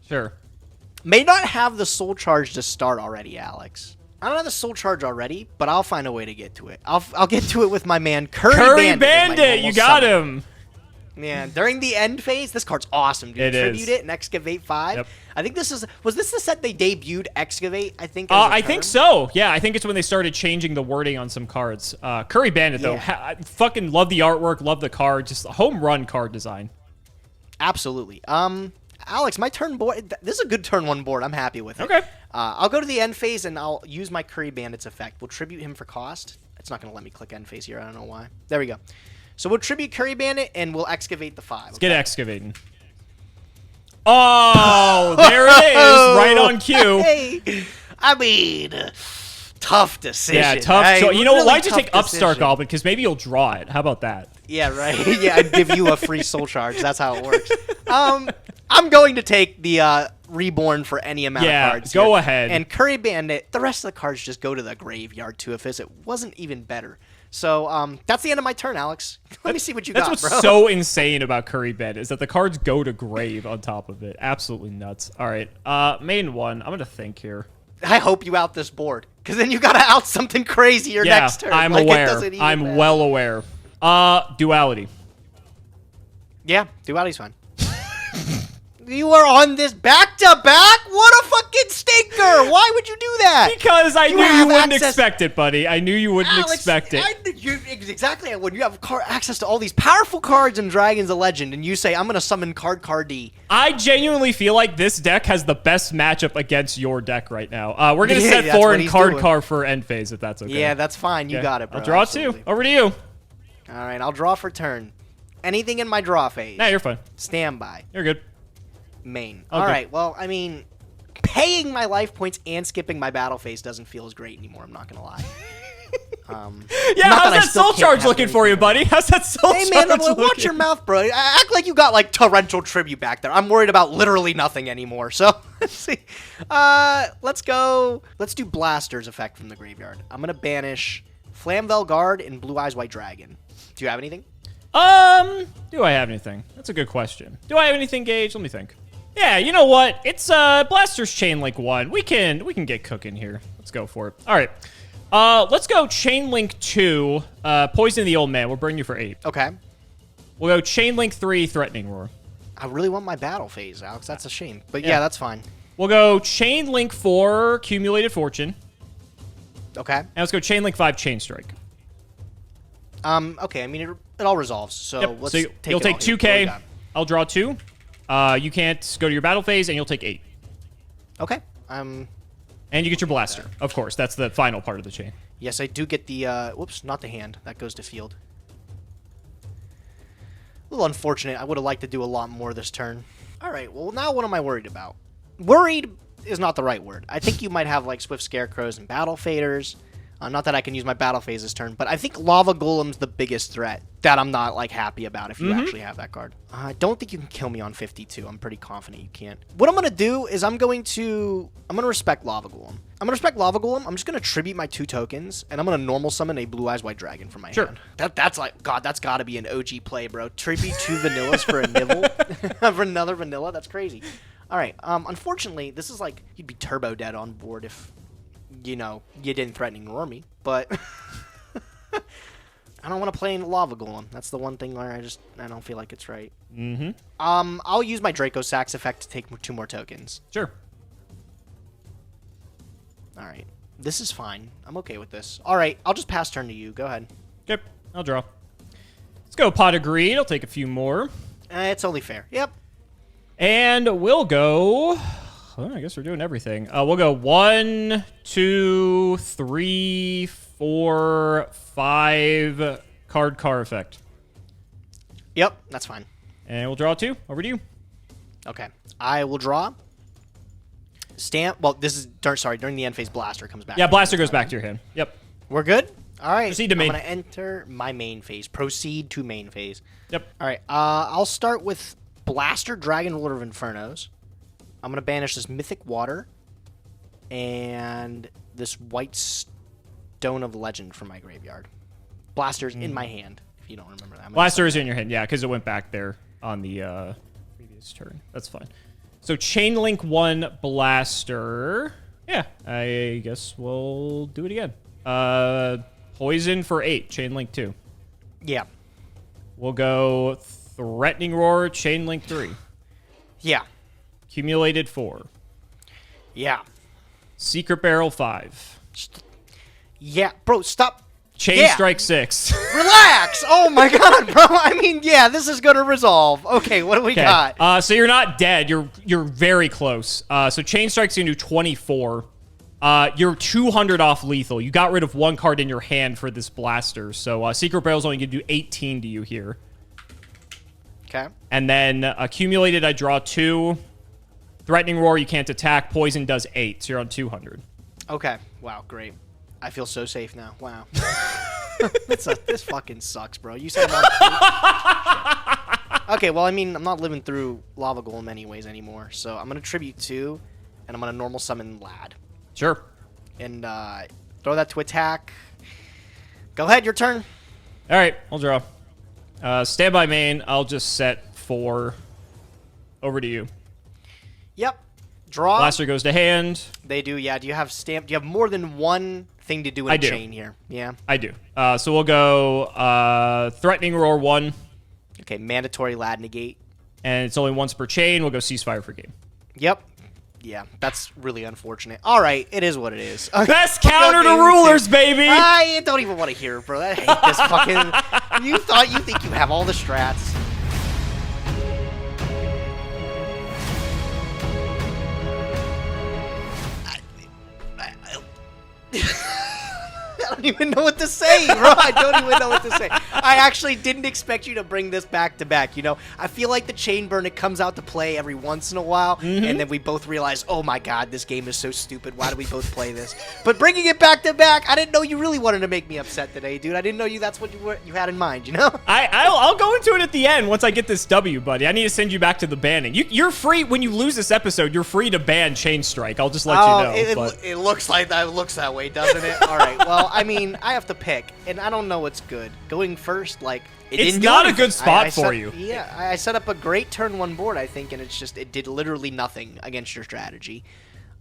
Sure. May not have the Soul Charge to start already, Alex. I don't have the Soul Charge already, but I'll find a way to get to it. I'll get to it with my man Curry Bandit. You got him. Man, during the end phase, this card's awesome, dude. Tribute it and Excavate 5. Yep. I think was this the set they debuted Excavate, I think? I think so. Yeah, I think it's when they started changing the wording on some cards. Curry Bandit, though, I fucking love the artwork, love the card. Just a home run card design. Absolutely. Alex, my turn board, this is a good turn 1 board. I'm happy with it. Okay. I'll go to the end phase, and I'll use my Curry Bandit's effect. We'll tribute him for cost. It's not going to let me click end phase here. I don't know why. There we go. So we'll tribute Curry Bandit, and we'll excavate the 5. Let's get excavating. Oh, there it is. Right on cue. Hey, I mean, Tough decision. Yeah, tough. Hey, So, you know what? really Why'd you tough take Upstart decision. Goblin? Because maybe you'll draw it. How about that? Yeah, right. Yeah, I'd give you a free soul charge. That's how it works. I'm going to take the Reborn for any amount of cards. Go here. ahead. And Curry Bandit, the rest of the cards just go to the graveyard too if it wasn't even better. So that's the end of my turn, Alex. Let me see what you got, That's bro. what's so insane about Curry Bed is that the cards go to grave on top of it. Absolutely nuts. All right, main one. I'm gonna think here. I hope you out this board, because then you gotta out something crazier Yeah, next turn. I'm Like, it aware. doesn't even I'm matter. well aware. Duality. Yeah, Duality's fine. You are on this back-to-back? What a fucking stinker! Why would you do that? Because I knew you have wouldn't access- expect it, buddy. I knew you wouldn't Alex, expect it. Exactly. When you have access to all these powerful cards in Dragons of Legend, and you say, I'm going to summon Cardi. I genuinely feel like this deck has the best matchup against your deck right now. We're going to Yeah, set that's four what and he's card doing. car for end phase, if that's okay. Yeah, that's fine. You Okay. got it, bro. I'll draw Absolutely. two. Over to you. All right, I'll draw for turn. Anything in my draw phase. Nah, you're fine. Standby. You're good. Main. Okay. All right, well, I mean, paying my life points and skipping my battle phase doesn't feel as great anymore, I'm not going to lie. Yeah, Not how's that I that still soul can't charge have looking for you, anything. buddy? How's that soul Hey, charge man, looking? watch your mouth, bro. Act like you got, like, torrential tribute back there. I'm worried about literally nothing anymore. So, let's see. Let's go. Let's do Blaster's effect from the graveyard. I'm going to banish Flamvel Guard and Blue Eyes White Dragon. Do you have anything? Do I have anything? That's a good question. Do I have anything, Gage? Let me think. Yeah, you know what? It's Blaster's Chain Link 1. We can get cooking here. Let's go for it. All right. Let's go Chain Link 2, Poison the Old Man. We'll bring you for 8. Okay. We'll go Chain Link 3, Threatening Roar. I really want my battle phase, Alex. That's a shame. But Yeah. yeah, that's fine. We'll go Chain Link 4, Accumulated Fortune. Okay. And let's go Chain Link 5, Chain Strike. Okay, I mean, it all resolves. So Yep. let's So take you'll it take all here. 2K. What do we got? I'll draw 2. You can't go to your battle phase, and you'll take 8. Okay. And you get your Blaster. Of course, that's the final part of the chain. Yes, I do get the, whoops, not the hand. That goes to field. A little unfortunate. I would have liked to do a lot more this turn. All right, well, now what am I worried about? Worried is not the right word. I think you might have, like, Swift Scarecrows and Battle Faders. Not that I can use my Battle Phase this turn, but I think Lava Golem's the biggest threat that I'm not, like, happy about if you actually have that card. I don't think you can kill me on 52. I'm pretty confident you can't. What I'm going to do is I'm going to respect Lava Golem. I'm going to respect Lava Golem. I'm just going to tribute my 2 tokens, and I'm going to normal summon a Blue Eyes White Dragon from my hand. That's like, God, that's got to be an OG play, bro. Tribute 2 vanillas for a nibble. For another vanilla? That's crazy. All right. Unfortunately, this is like, you'd be turbo dead on board if, you know, you didn't threatening roar me, but I don't want to play in Lava Golem. That's the one thing where I don't feel like it's right. I'll use my Draco Sax effect to take 2 more tokens. Sure. All right. This is fine. I'm okay with this. All right. I'll just pass turn to you. Go ahead. Okay, I'll draw. Let's go Pot of Greed. I'll take a few more. It's only fair. Yep. And we'll go... Well, I guess we're doing everything. We'll go 1, 2, 3, 4, 5 car effect. Yep. That's fine. And we'll draw 2. Over to you. Okay. I will draw. Stamp. Well, this is during the end phase. Blaster comes back. Yeah, Blaster goes back to your hand. Yep. We're good. All right. Proceed to main. I'm gonna enter my main phase. Proceed to main phase. Yep. All right. I'll start with Blaster, Dragon Ruler of Infernos. I'm gonna banish this Mythic Water and this White Stone of Legend from my graveyard. Blaster's in my hand. If you don't remember that. Blaster is in your hand, yeah, because it went back there on the previous turn. That's fine. So Chain Link 1 Blaster. Yeah, I guess we'll do it again. Poison for 8, Chain Link 2. Yeah. We'll go Threatening Roar, Chain Link 3. Yeah. Accumulated 4. Yeah. Secret Barrel 5. Yeah. Bro, stop. Chain Strike 6. Relax. Oh my god, bro. I mean, yeah, this is gonna resolve. Okay, what do we got? So you're not dead. You're very close. So Chain Strike's gonna do 24. You're 200 off lethal. You got rid of 1 card in your hand for this Blaster. So Secret Barrel's only gonna do 18 to you here. Okay. And then Accumulated, I draw 2. Threatening Roar, you can't attack. Poison does 8, so you're on 200. Okay. Wow, great. I feel so safe now. Wow. This fucking sucks, bro. You said I'm on Okay, well, I mean, I'm not living through Lava Golem anyways anymore, so I'm going to Tribute 2, and I'm going to normal summon Lad. Sure. And throw that to attack. Go ahead, your turn. All right, I'll draw. Standby main, I'll just set 4. Over to you. Yep. Draw. Blaster goes to hand. They do, yeah. Do you have more than one thing to do in a chain here? Yeah. I do. So we'll go Threatening Roar 1. Okay, mandatory Lad negate. And it's only once per chain. We'll go Ceasefire for game. Yep. Yeah, that's really unfortunate. All right, it is what it is. Best counter to rulers, baby! I don't even want to hear it, bro. I hate this fucking... You think you have all the strats. I don't even know what to say, bro. I don't even know what to say. I actually didn't expect you to bring this back to back, you know? I feel like the chain burn, it comes out to play every once in a while, and then we both realize, oh my god, this game is so stupid. Why do we both play this? But bringing it back to back, I didn't know you really wanted to make me upset today, dude. I didn't know that's what you had in mind, you know? I'll go into it at the end once I get this W, buddy. I need to send you back to the banning. You're free, when you lose this episode, you're free to ban Chain Strike. I'll just let you know. It looks like that. It looks that way, doesn't it? All right, well, I mean, I have to pick, and I don't know what's good. Going first, like, it's not a good spot for you. Yeah, I set up a great turn 1 board, I think, and it did literally nothing against your strategy.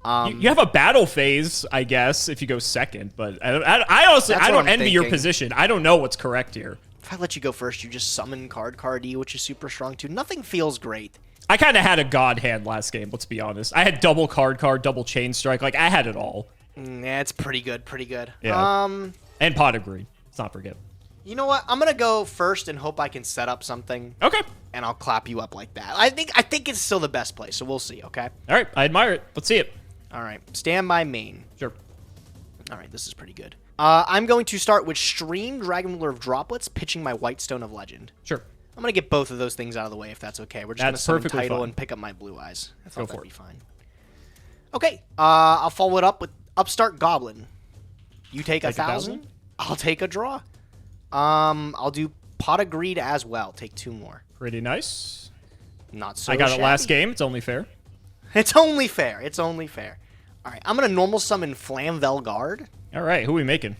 You have a battle phase, I guess, if you go second, but I honestly, I don't envy your position. I don't know what's correct here. If I let you go first, you just summon Card-Card-E, which is super strong, too. Nothing feels great. I kind of had a god hand last game, let's be honest. I had double card, double Chain Strike. Like, I had it all. Yeah, it's pretty good, pretty good. Yeah. And Pot of Greed. Let's not forget. You know what? I'm gonna go first and hope I can set up something. Okay. And I'll clap you up like that. I think it's still the best play, so we'll see, okay? All right, I admire it. Let's see it. All right, stand by main. Sure. All right, this is pretty good. I'm going to start with Stream, Dragon Ruler of Droplets, pitching my White Stone of Legend. Sure. I'm gonna get both of those things out of the way if that's okay. We're just gonna summon Title and pick up my Blue Eyes. I thought that'd be fine. Okay, I'll follow it up with Upstart Goblin. You take 1,000. I'll take a draw. I'll do Pot of Greed as well. Take 2 more. Pretty nice. Not so I got shabby. it last game. It's only fair. It's only fair. It's only fair. All right, I'm going to normal summon Flamvel Guard. All right, who are we making?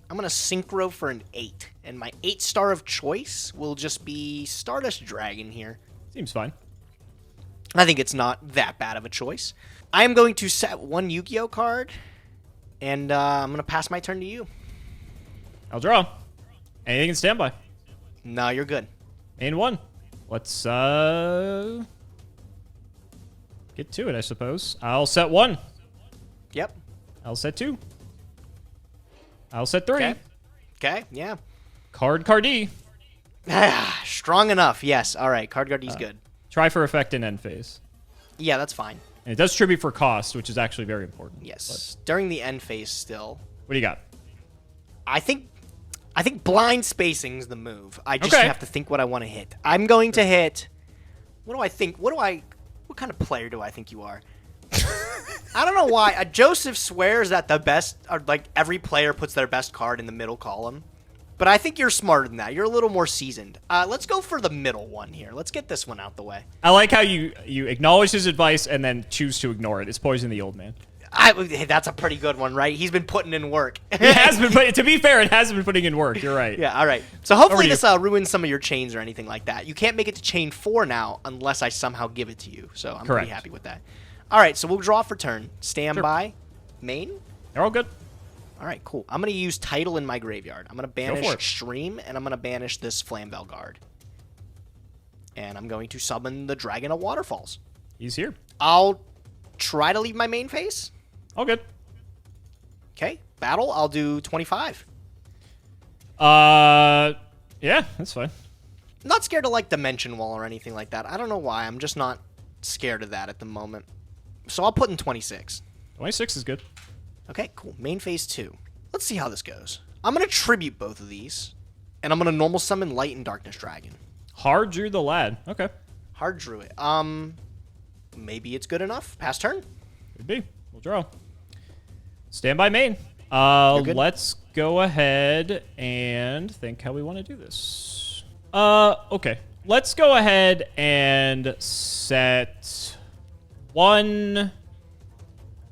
I'm going to Synchro for an 8. And my 8-star of choice will just be Stardust Dragon here. Seems fine. I think it's not that bad of a choice. I am going to set 1 Yu-Gi-Oh card. And I'm going to pass my turn to you. I'll draw. Anything in standby. No, you're good. Main 1. Let's get to it, I suppose. I'll set 1. Yep. I'll set 2. I'll set 3. Okay, yeah. Card-Card-E. Strong enough, yes. All right, Card-Card-E's good. Try for effect in end phase. Yeah, that's fine. And it does tribute for cost, which is actually very important. Yes. During the end phase still. What do you got? I think blind spacing's the move. I just have to think what I want to hit. I'm going to hit... What do I think? What kind of player do I think you are? I don't know why. Joseph swears that the best... Or like, every player puts their best card in the middle column. But I think you're smarter than that. You're a little more seasoned. Let's go for the middle one here. Let's get this one out the way. I like how you acknowledge his advice and then choose to ignore it. It's poison the old man. Hey, that's a pretty good one, right? He's been putting in work. It has been, to be fair, it has been putting in work. You're right. Yeah, all right. So hopefully this ruins some of your chains or anything like that. You can't make it to chain 4 now unless I somehow give it to you. So I'm pretty happy with that. All right, so we'll draw for turn. Stand by. Main. They're all good. All right, cool. I'm going to use Title in my graveyard. I'm going to banish Stream, and I'm going to banish this Flamvel Guard. And I'm going to summon the Dragon of Waterfalls. He's here. I'll try to leave my main phase. All good. Okay, battle, I'll do 25. Yeah, that's fine. I'm not scared of, like, Dimension Wall or anything like that. I don't know why. I'm just not scared of that at the moment. So I'll put in 26. 26 is good. Okay, cool. Main phase 2. Let's see how this goes. I'm going to tribute both of these, and I'm going to normal summon Light and Darkness Dragon. Hard drew the lad. Okay. Hard drew it. Maybe it's good enough. Pass turn. Could be. We'll draw. Stand by main. Let's go ahead and think how we want to do this. Okay. Let's go ahead and set 1,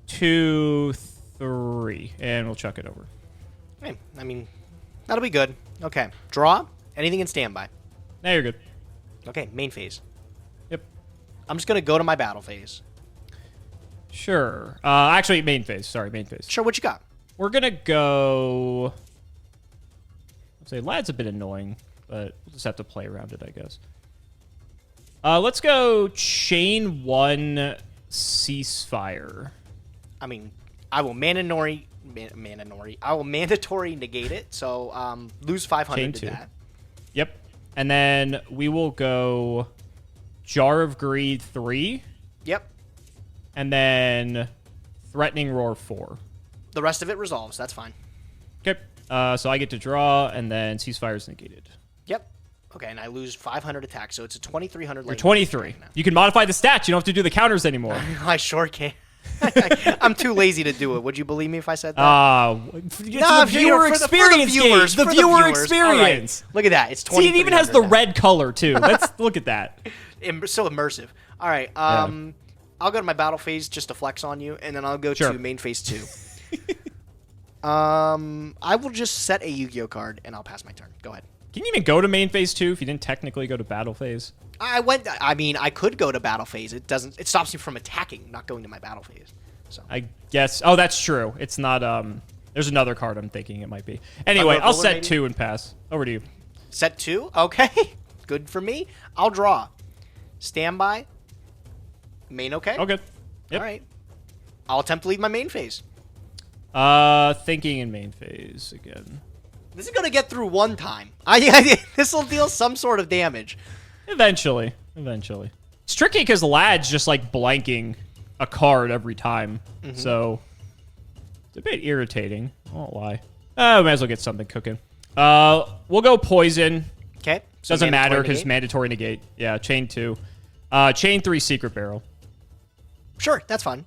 2, 3, and we'll chuck it over. Hey, I mean, that'll be good. Okay. Draw. Anything in standby. Now you're good. Okay, main phase. Yep. I'm just gonna go to my battle phase. Sure. Actually, main phase. Sorry, main phase. Sure, what you got? We're gonna go... I'd say Lad's a bit annoying, but we'll just have to play around it, I guess. Let's go chain 1 ceasefire. I mean, I will mandatory negate it, so lose 500 Chain to 2. that. Yep. And then we will go Jar of Greed 3. Yep. And then Threatening Roar 4. The rest of it resolves. That's fine. Okay. So I get to draw, and then ceasefire is negated. Yep. Okay, and I lose 500 attack, so it's a 2,300. You're 23. You can modify the stats. You don't have to do the counters anymore. I sure can. I'm too lazy to do it. Would you believe me if I said that? It's the viewer experience, viewers. the viewer experience. Right. Look at that. It's 20. See, it even has the red color too. Let's look at that. So immersive. All right. Yeah. I'll go to my battle phase just to flex on you, and then I'll go Sure. to main phase 2. I will just set a Yu-Gi-Oh card, and I'll pass my turn. Go ahead. Can you even go to main phase 2 if you didn't technically go to battle phase? I mean, I could go to battle phase. It doesn't. It stops me from attacking, not going to my battle phase. So I guess. Oh, that's true. It's not. There's another card I'm thinking it might be. Anyway, I'll set maybe? 2 and pass. Over to you. Set 2. Okay. Good for me. I'll draw. Standby. Main. Okay. Okay. Yep. All right. I'll attempt to leave my main phase. Thinking in main phase again. This is gonna get through one time. This will deal some sort of damage. Eventually. It's tricky because Lad's just like blanking a card every time. So it's a bit irritating. I won't lie. We might as well get something cooking. We'll go poison. Okay. So Doesn't matter because mandatory negate. Yeah, chain 2. Chain 3 secret barrel. Sure, that's fine.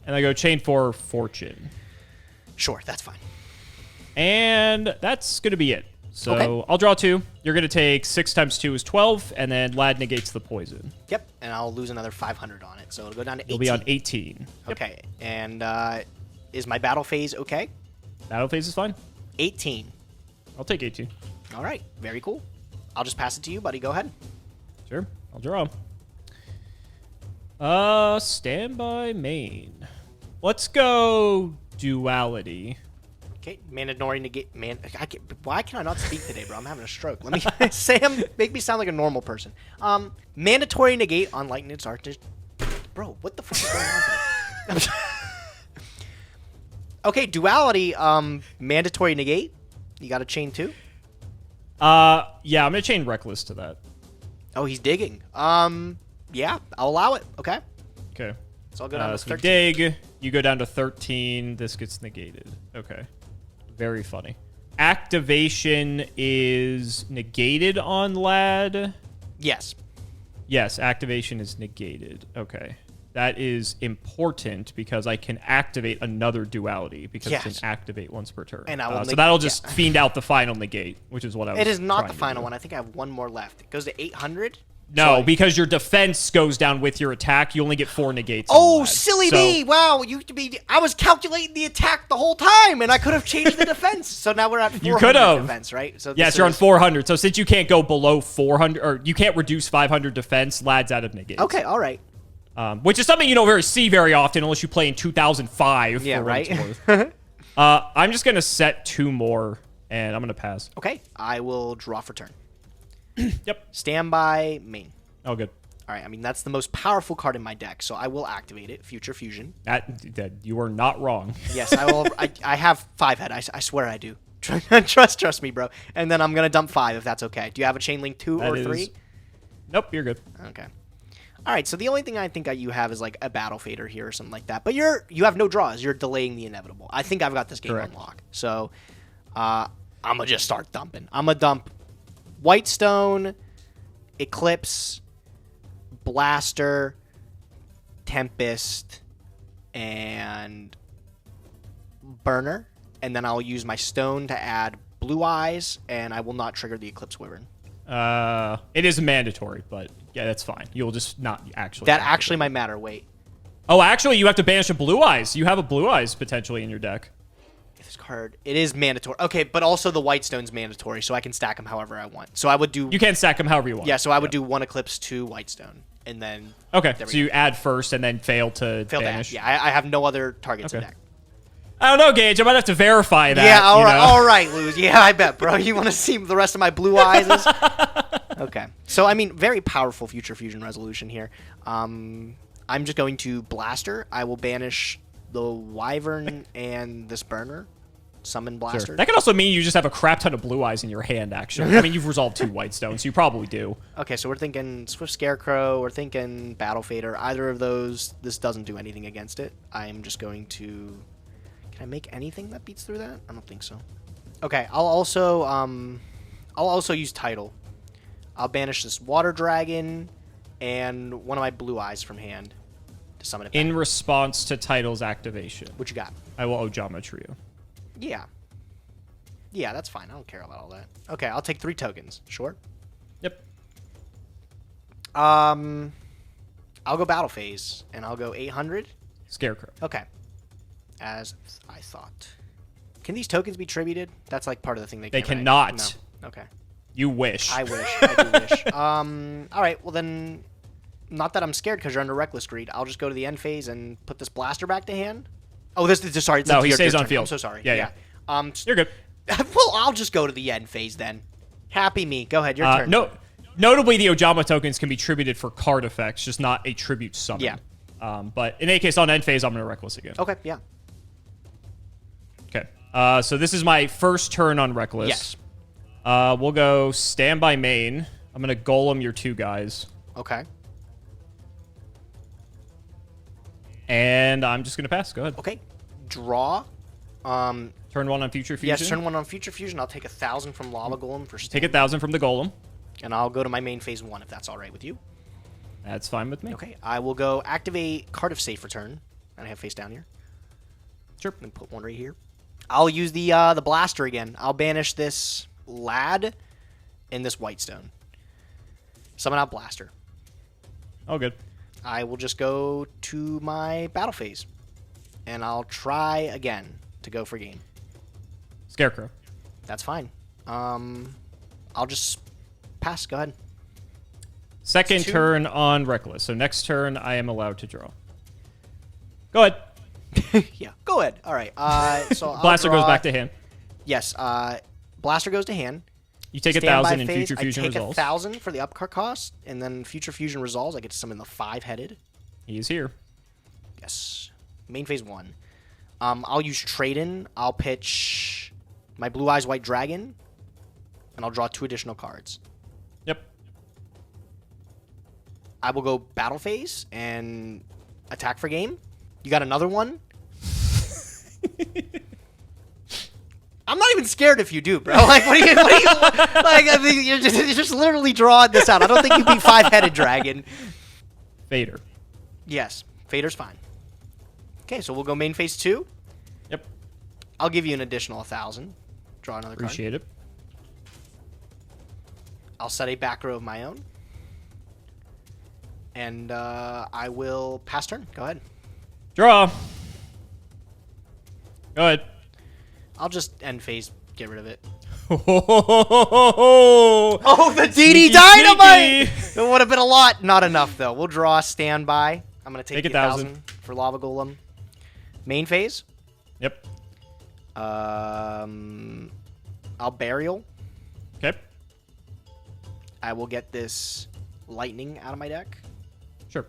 And I go chain 4 fortune. Sure, that's fine. And that's going to be it. So okay. I'll draw 2. You're going to take 6 times 2 is 12, and then Lad negates the poison. Yep, and I'll lose another 500 on it, so it'll go down to 18. You'll be on 18. Okay, yep. And is my battle phase okay? Battle phase is fine. 18. I'll take 18. All right, very cool. I'll just pass it to you, buddy. Go ahead. Sure, I'll draw. Standby main. Let's go duality. Okay, mandatory negate. Why can I not speak today, bro? I'm having a stroke. Let me Sam, make me sound like a normal person. Mandatory negate on lightning artist. Bro, what the fuck is going on today? Okay, duality. Mandatory negate. You got a chain 2? Yeah, I'm gonna chain reckless to that. Oh, he's digging. Yeah, I'll allow it. Okay. Okay. So I'll go down to so 13. dig. You go down to 13. This gets negated. Okay. Very funny. Activation is negated on Lad. Yes. Yes, activation is negated. Okay. That is important because I can activate another duality because it can activate once per turn. And I will so that'll just fiend out the final negate, which is what I was It is not the trying final one. I think I have one more left. It goes to 800. No, because your defense goes down with your attack. You only get 4 negates. Oh, silly me! Wow, I was calculating the attack the whole time, and I could have changed the defense. So now we're at 400 you could have. defense, right? So yes, you're on 400. So since you can't go below 400, or you can't reduce 500 defense, Lad's out of negates. Okay, all right. Which is something you don't see very often unless you play in 2005. Yeah, right? I'm just going to set 2 more, and I'm going to pass. Okay, I will draw for turn. Yep. Standby main. Oh, good. All right, I mean, that's the most powerful card in my deck, so I will activate it. Future Fusion. That you are not wrong. Yes, I will. I have 5 head. I swear I do. Trust me, bro. And then I'm going to dump 5 if that's okay. Do you have a chain link 2 or 3? Nope, you're good. Okay. All right, so the only thing I think you have is like a battle fader here or something like that. But you have no draws. You're delaying the inevitable. I think I've got this game on lock. So I'm going to just start dumping. I'm going to dump Whitestone, Eclipse, Blaster, Tempest, and Burner. and then I'll use my stone to add Blue Eyes, and I will not trigger the Eclipse Wyvern. It is mandatory, but yeah, that's fine. You'll just not actually. That actually might matter. Wait. Oh, actually, you have to banish a Blue Eyes. You have a Blue Eyes potentially in your deck. This card, it is mandatory. Okay, but also the White Stone's mandatory, so I can stack them however I want. So I would do. You can stack them however you want. Yeah, so I would do 1 Eclipse, 2 White Stone, and then. Okay, so you add first and then fail to banish. Yeah, I have no other targets in deck. I don't know, Gage. I might have to verify that. Yeah, all right, Luz. Yeah, I bet, bro. You want to see the rest of my Blue Eyes? Okay. So, I mean, very powerful Future Fusion resolution here. I'm just going to Blaster. I will banish the Wyvern and this Burner. Summon Blaster. Sure. That could also mean you just have a crap ton of Blue Eyes in your hand, actually. I mean, you've resolved 2 White Stones, so you probably do. Okay, so we're thinking Swift Scarecrow. We're thinking Battle Fader. Either of those, this doesn't do anything against it. I'm just going to... Can I make anything that beats through that? I don't think so. Okay, I'll also use Tidal. I'll banish this Water Dragon and one of my Blue Eyes from hand to summon it back. In response to Tidal's activation. What you got? I will Ojama Trio. Yeah. Yeah, that's fine. I don't care about all that. Okay, I'll take 3 tokens. Sure? Yep. I'll go Battle Phase, and I'll go 800. Scarecrow. Okay. As I thought. Can these tokens be tributed? That's like part of the thing they can't. They cannot. No. Okay. You wish. I wish. I do wish. All right. Well, then, not that I'm scared because you're under Reckless Greed. I'll just go to the end phase and put this Blaster back to hand. Oh, sorry. No, he stays on field. I'm so sorry. Yeah. You're good. Well, I'll just go to the end phase then. Happy me. Go ahead. Your turn. Notably, the Ojama tokens can be tributed for card effects, just not a tribute summon. Yeah. But in any case, on end phase, I'm going to Reckless again. Okay, yeah. Okay. So this is my first turn on Reckless. Yes. We'll go Standby main. I'm going to Golem your 2 guys. Okay. And I'm just going to pass. Go ahead. Okay. Draw. Turn 1 on Future Fusion? Yes, turn 1 on Future Fusion. I'll take 1,000 from Lava Golem for Take 1,000 from the Golem. And I'll go to my main phase 1 if that's all right with you. That's fine with me. Okay. I will go activate Card of Safe Return. And I have face down here. Sure. And put 1 right here. I'll use the Blaster again. I'll banish this Lad and this White Stone. Summon out Blaster. Oh, good. I will just go to my battle phase. And I'll try again to go for game. Scarecrow. That's fine. I'll just pass. Go ahead. Second turn on Reckless. So next turn, I am allowed to draw. Go ahead. Yeah, go ahead. All right. So Blaster goes back to hand. Yes. Blaster goes to hand. You take 1,000 in Future Fusion I take resolves. 1,000 for the upcard cost, and then Future Fusion resolves. I get to summon the 5-headed. He is here. Yes. Main phase 1. I'll use Trade-in. I'll pitch my Blue Eyes White Dragon, and I'll draw 2 additional cards. Yep. I will go battle phase and attack for game. You got another one? I'm not even scared if you do, bro. Like, what are you like? I think you're just literally drawing this out. I don't think you beat 5-headed dragon. Fader. Yes, Fader's fine. Okay, so we'll go main phase 2. Yep. I'll give you an additional 1,000. Draw another card. Appreciate it. I'll set a back row of my own. And I will pass turn. Go ahead. Draw. Go ahead. I'll just end phase, get rid of it. Oh, the DD Dynamite! It would have been a lot. Not enough, though. We'll draw standby. I'm going to take 1,000 for Lava Golem. Main phase? Yep. I'll Burial. Okay. I will get this Lightning out of my deck. Sure.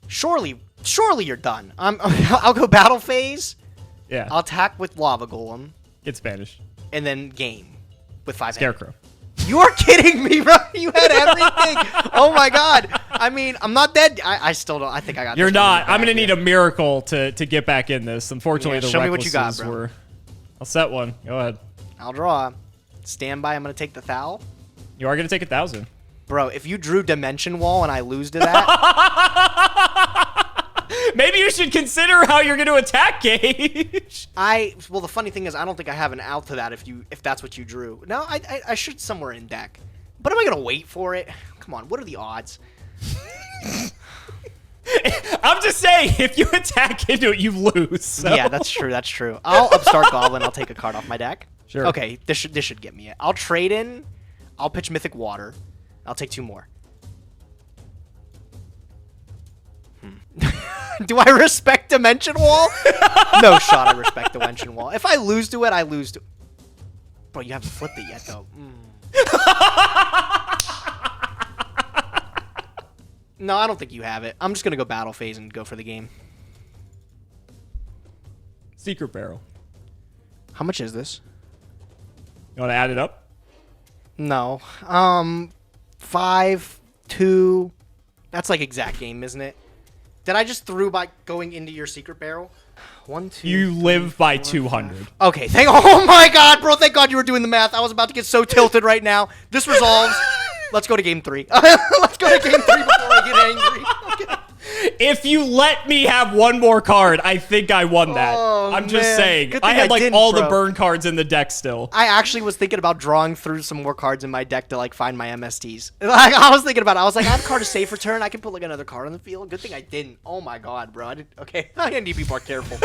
Surely you're done. I'll go Battle Phase. Yeah. I'll attack with Lava Golem. Get Spanish. And then game with 5 Scarecrow. You're kidding me, bro. You had everything. Oh, my God. I mean, I'm not dead. I still don't. I think I got You're not. I'm going to need a miracle to get back in this. Unfortunately, the show me what you got, bro. were... I'll set one. Go ahead. I'll draw. Standby. I'm going to take the Thal. You are going to take 1,000. Bro, if you drew Dimension Wall and I lose to that... Maybe you should consider how you're going to attack Gage. Well, the funny thing is, I don't think I have an out to that if that's what you drew. No, I should somewhere in deck. But am I going to wait for it? Come on, what are the odds? I'm just saying, if you attack into it, you lose. So. Yeah, that's true. That's true. I'll upstart Goblin. I'll take a card off my deck. Sure. Okay, this should get me it. I'll trade in. I'll pitch Mythic Water. I'll take 2 more. Do I respect Dimension Wall? No shot I respect Dimension Wall. If I lose to it, I lose to it. Bro, you haven't flipped it yet, though. No, I don't think you have it. I'm just going to go Battle Phase and go for the game. Secret Barrel. How much is this? You want to add it up? No. 5, 2. That's like exact game, isn't it? Did I just through by going into your secret barrel? 1, 2. You three, live by 4, 200. 5. Okay, oh my god, bro, thank god you were doing the math. I was about to get so tilted right now. This resolves. Let's go to game 3. Let's go to game 3 before I get angry. Okay. If you let me have one more card, I think I won that. Oh, I'm just man. saying. Good thing I had like didn't, all the bro. burn cards in the deck still. I actually was thinking about drawing through some more cards in my deck to like find my MSTs. Like, I was thinking about it. I was like, I have a card of safe return. I can put like another card on the field. Good thing I didn't. Oh my god, bro. Okay, I need to be more careful.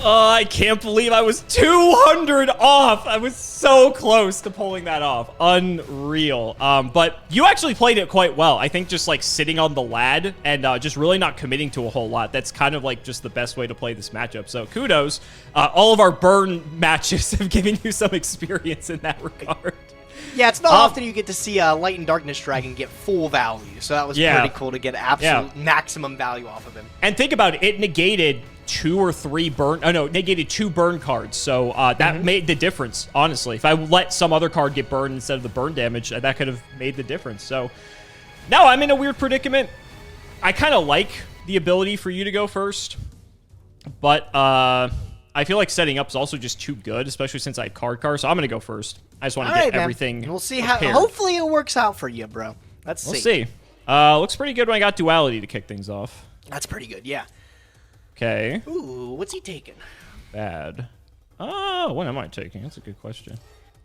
I can't believe I was 200 off. I was so close to pulling that off. Unreal. But you actually played it quite well. I think just like sitting on the lad and just really not committing to a whole lot. That's kind of like just the best way to play this matchup. So kudos. All of our burn matches have given you some experience in that regard. Yeah, it's not often you get to see a Light and Darkness Dragon get full value. So that was pretty cool to get absolute maximum value off of him. And think about it. It negated 2 or 3 burn. Oh no, negated 2 burn cards. So that made the difference. Honestly, if I let some other card get burned instead of the burn damage, that could have made the difference. So now I'm in a weird predicament. I kind of like the ability for you to go first, but I feel like setting up is also just too good, especially since I have card. So I'm gonna go first. I just want to get everything. We'll see prepared. how. Hopefully it works out for you, bro. Let's see. We'll see. Looks pretty good when I got duality to kick things off. That's pretty good. Yeah. Okay. Ooh, what's he taking? Bad. Oh, what am I taking? That's a good question.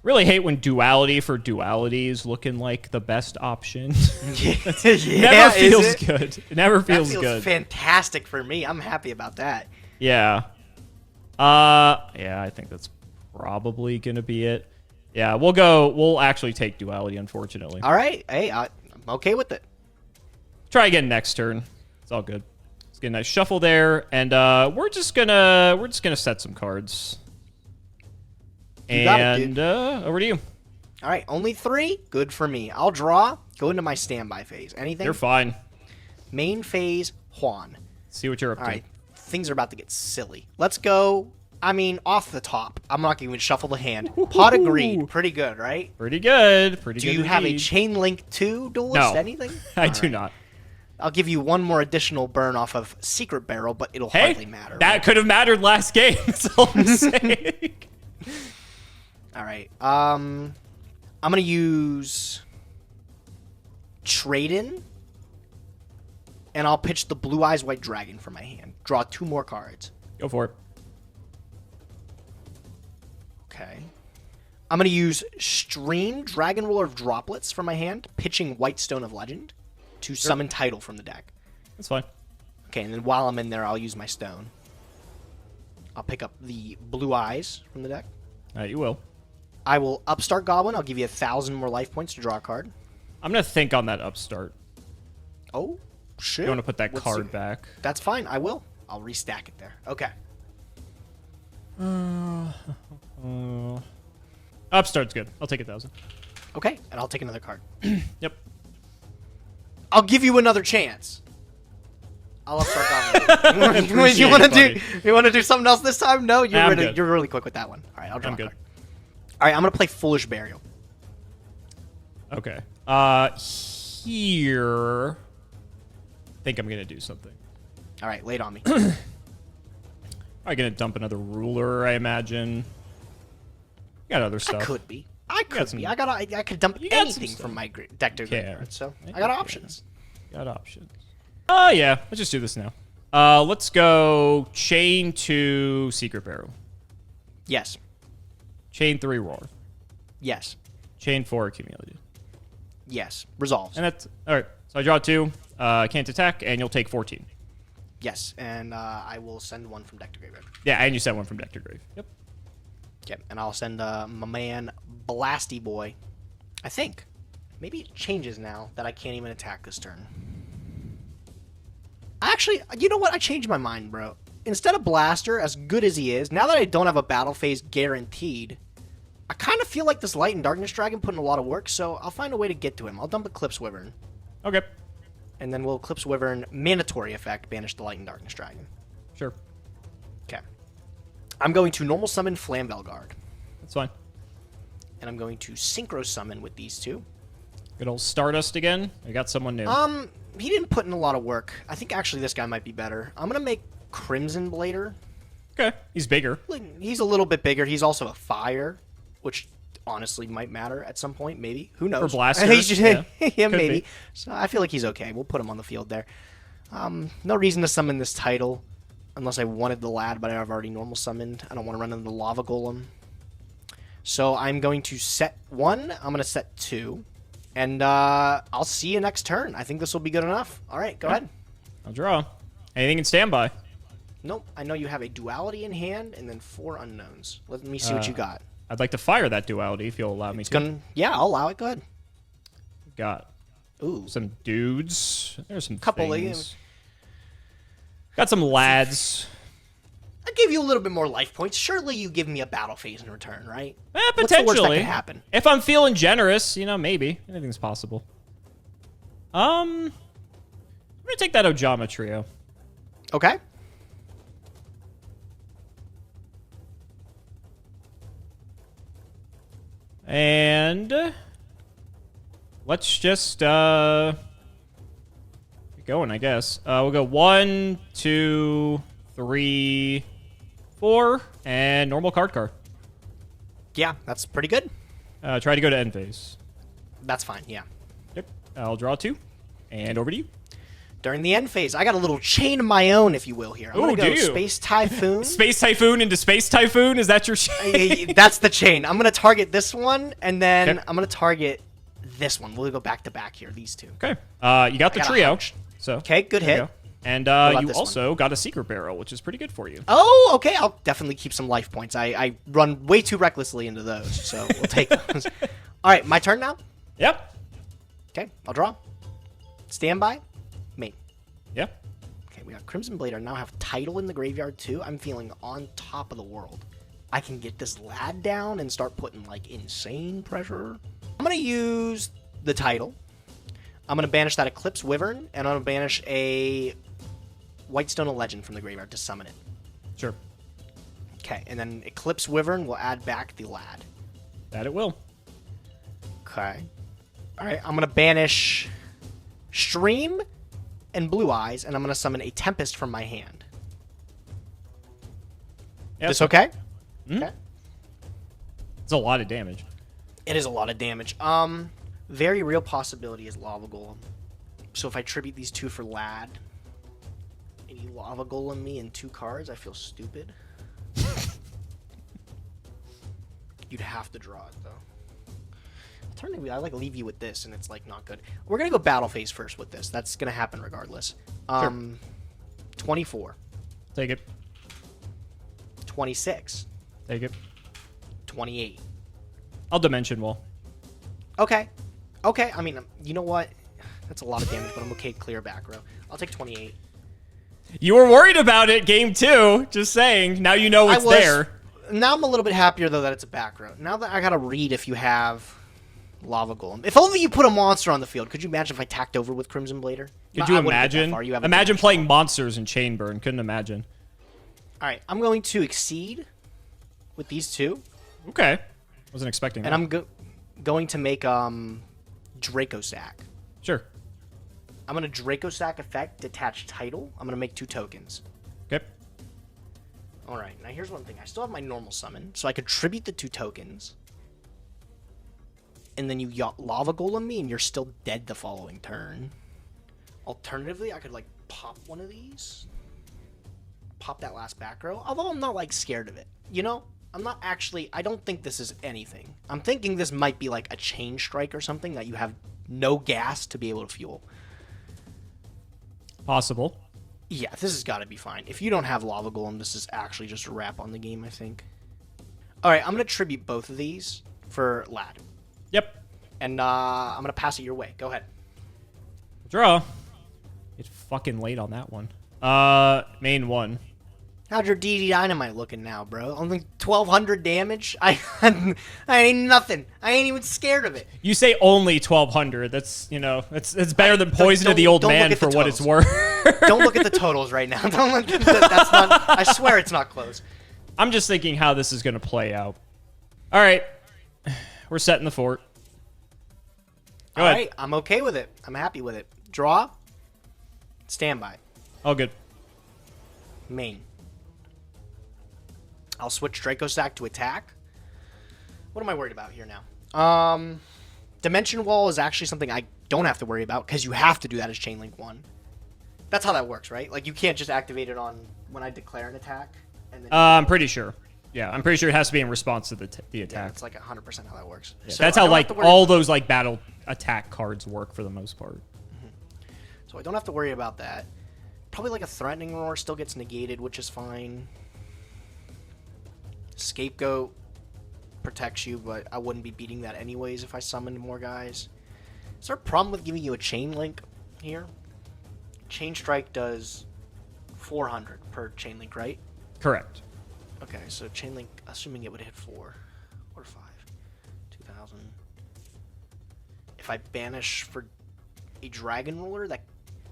Really hate when duality for duality is looking like the best option. Never feels good. It never feels good. That feels fantastic for me. I'm happy about that. Yeah. Yeah, I think that's probably gonna be it. Yeah, we'll actually take duality, unfortunately. All right. Hey, I'm okay with it. Try again next turn. It's all good. Let's get a nice shuffle there, and we're just gonna set some cards. You got it, dude. Over to you. All right, only 3. Good for me. I'll draw. Go into my standby phase. Anything? You're fine. Main phase, Juan. See what you're up to. All right, things are about to get silly. Let's go. I mean, off the top. I'm not going to even shuffle the hand. Pot of Greed. Pretty good, right? Pretty good. Pretty good. Do you have a Chain Link 2 duelist? No. Anything? I do not. I'll give you one more additional burn off of Secret Barrel, but it'll hardly matter. That could have mattered last game. That's all I'm saying. All right. I'm going to use Trade-In, and I'll pitch the Blue Eyes White Dragon from my hand. Draw 2 more cards. Go for it. Okay. I'm going to use Stream Dragon Roller of Droplets from my hand, pitching White Stone of Legend to summon Title from the deck. That's fine. Okay, and then while I'm in there, I'll use my stone. I'll pick up the Blue Eyes from the deck. You will. I will Upstart Goblin. I'll give you 1,000 more life points to draw a card. I'm going to think on that Upstart. Oh, shit. You want to put that card back? That's fine. I will. I'll restack it there. Okay. Upstart's good. I'll take 1,000. Okay, and I'll take another card. Yep. I'll give you another chance. I'll Upstart Goblin. You want to do something else this time? No, you're really quick with that one. All right, I'll draw a card. All right, I'm gonna play Foolish Burial. Okay. Here. I think I'm gonna do something. All right, lay it on me. I'm gonna dump another ruler, I imagine. Got other stuff. Could be. I could be. I could dump got some anything from my deck to graveyard, so Maybe I got you options. Got options. Oh, yeah. Let's just do this now. Let's go chain 2 Secret Barrel. Yes. Chain 3 Roar. Yes. Chain 4 Accumulated. Yes. Resolves. And that's... All right. So I draw 2. Can't attack, and you'll take 14. Yes, and I will send one from deck to graveyard. Yeah, and you sent one from deck to grave. Yep. Okay, and I'll send my man Blasty Boy. I think. Maybe it changes now that I can't even attack this turn. Actually, you know what? I changed my mind, bro. Instead of Blaster, as good as he is, now that I don't have a battle phase guaranteed, I kind of feel like this Light and Darkness Dragon put in a lot of work, so I'll find a way to get to him. I'll dump Eclipse Wyvern. Okay. And then we'll Eclipse Wyvern, mandatory effect, banish the Light and Darkness Dragon. Sure. Okay. I'm going to normal summon Flamvel Guard. That's fine. And I'm going to Synchro Summon with these two. Good old Stardust again. I got someone new. He didn't put in a lot of work. I think actually this guy might be better. I'm going to make Crimson Blader. Okay. He's bigger. He's a little bit bigger. He's also a fire, which honestly might matter at some point, maybe. Who knows? For Blaster. Yeah, maybe. Be. So I feel like he's okay. We'll put him on the field there. No reason to summon this title unless I wanted the lad, but I've already normal summoned. I don't want to run into the Lava Golem. So I'm going to set 1. I'm going to set 2. And I'll see you next turn. I think this will be good enough. All right, go ahead. I'll draw. Anything in standby? Nope. I know you have a duality in hand and then 4 unknowns. Let me see what you got. I'd like to fire that duality if you'll allow me to. Yeah, I'll allow it. Go ahead. Got Ooh. some dudes. There's some Couple things. Got some lads. I gave you a little bit more life points. Surely you give me a battle phase in return, right? Potentially. What's the worst that could happen? If I'm feeling generous, you know, maybe. Anything's possible. I'm going to take that Ojama trio. Okay. And let's just get going, I guess. We'll go 1, 2, 3, 4, and normal card. Yeah, that's pretty good. Try to go to end phase. That's fine, yeah. Yep. I'll draw 2. And over to you. During the end phase, I got a little chain of my own, if you will, here. I'm going to go Space Typhoon. Space Typhoon into Space Typhoon? Is that your chain? That's the chain. I'm going to target this one, and then I'm going to target this one. We'll go back-to-back here, these two. Okay. You got the trio. So okay, good hit. Go. And you also got a Secret Barrel, which is pretty good for you. Oh, okay. I'll definitely keep some life points. I run way too recklessly into those, so we'll take those. All right, my turn now? Yep. Okay, I'll draw. Standby. Me. Yep. Okay, we got Crimson Blade. I now have Title in the graveyard, too. I'm feeling on top of the world. I can get this lad down and start putting, like, insane pressure. I'm going to use the Title. I'm going to banish that Eclipse Wyvern, and I'm going to banish a Whitestone of Legend from the graveyard to summon it. Sure. Okay, and then Eclipse Wyvern will add back the lad. That it will. Okay. All right, I'm going to banish Stream and Blue Eyes, and I'm going to summon a Tempest from my hand. Yep. This okay? Mm-hmm. Okay. It's a lot of damage. It is a lot of damage. Very real possibility is Lava Golem. So if I tribute these 2 for lad, and you Lava Golem me in 2 cards, I feel stupid. You'd have to draw it, though. Alternatively, I like leave you with this, and it's like not good. We're gonna go battle phase first with this. That's gonna happen regardless. Sure. 24. Take it. 26. Take it. 28. I'll Dimension Wall. Okay. Okay. I mean, you know what? That's a lot of damage, but I'm okay. Clear back row. I'll take 28. You were worried about it, game 2. Just saying. Now you know it's there. Now I'm a little bit happier though that it's a back row. Now that I gotta read if you have Lava Golem. If only you put a monster on the field. Could you imagine if I tacked over with Crimson Blader? Could you imagine? Imagine playing monsters in Chainburn. Couldn't imagine. All right, I'm going to Exceed with these 2. Okay. Wasn't expecting that. And I'm going to make Draco Sack. Sure. I'm going to Draco Sack effect, detach Title. I'm going to make 2 tokens. Okay. All right, now here's one thing. I still have my normal summon, so I could tribute the 2 tokens. and then you lava golem me, and you're still dead the following turn. Alternatively, I could like pop one of these, pop that last back row. Although I'm not like scared of it, you know. I'm not actually. I don't think this is anything. I'm thinking this might be like a chain strike or something that you have no gas to be able to fuel. Possible. Yeah, this has got to be fine. If you don't have lava golem, this is actually just a wrap on the game, I think. All right, I'm gonna tribute both of these for Lad. Yep. And I'm gonna pass it your way. Go ahead. Draw. It's fucking late on that one. Main one. How's your DD Dynamite looking now, bro? Only 1,200 damage? I ain't nothing. I ain't even scared of it. You say only 1,200. That's, you know, it's better than Poison to the Old Man for what it's worth. Don't look at the totals right now. Don't look at that's not. I swear it's not close. I'm just thinking how this is going to play out. All right. We're setting the fort. Go ahead. All right. I'm okay with it. I'm happy with it. Draw. Standby. All good. Main. I'll switch Draco Stack to attack. What am I worried about here now? Dimension Wall is actually something I don't have to worry about because you have to do that as Chain Link 1. That's how that works, right? Like, you can't just activate it on when I declare an attack. And then I'm pretty sure. Yeah, I'm pretty sure it has to be in response to the attack. Yeah, it's like 100% how that works. Yeah, So that's how, like, all those, like, battle attack cards work for the most part. So I don't have to worry about that. Probably, like, a Threatening Roar still gets negated, which is fine. Scapegoat protects you, but I wouldn't be beating that anyways if I summoned more guys. Is there a problem with giving you a Chain Link here? Chain Strike does 400 per Chain Link, right? Correct. Okay, so Chain Link, assuming it would hit 4 or 5. 2,000. If I banish for a Dragon Ruler, that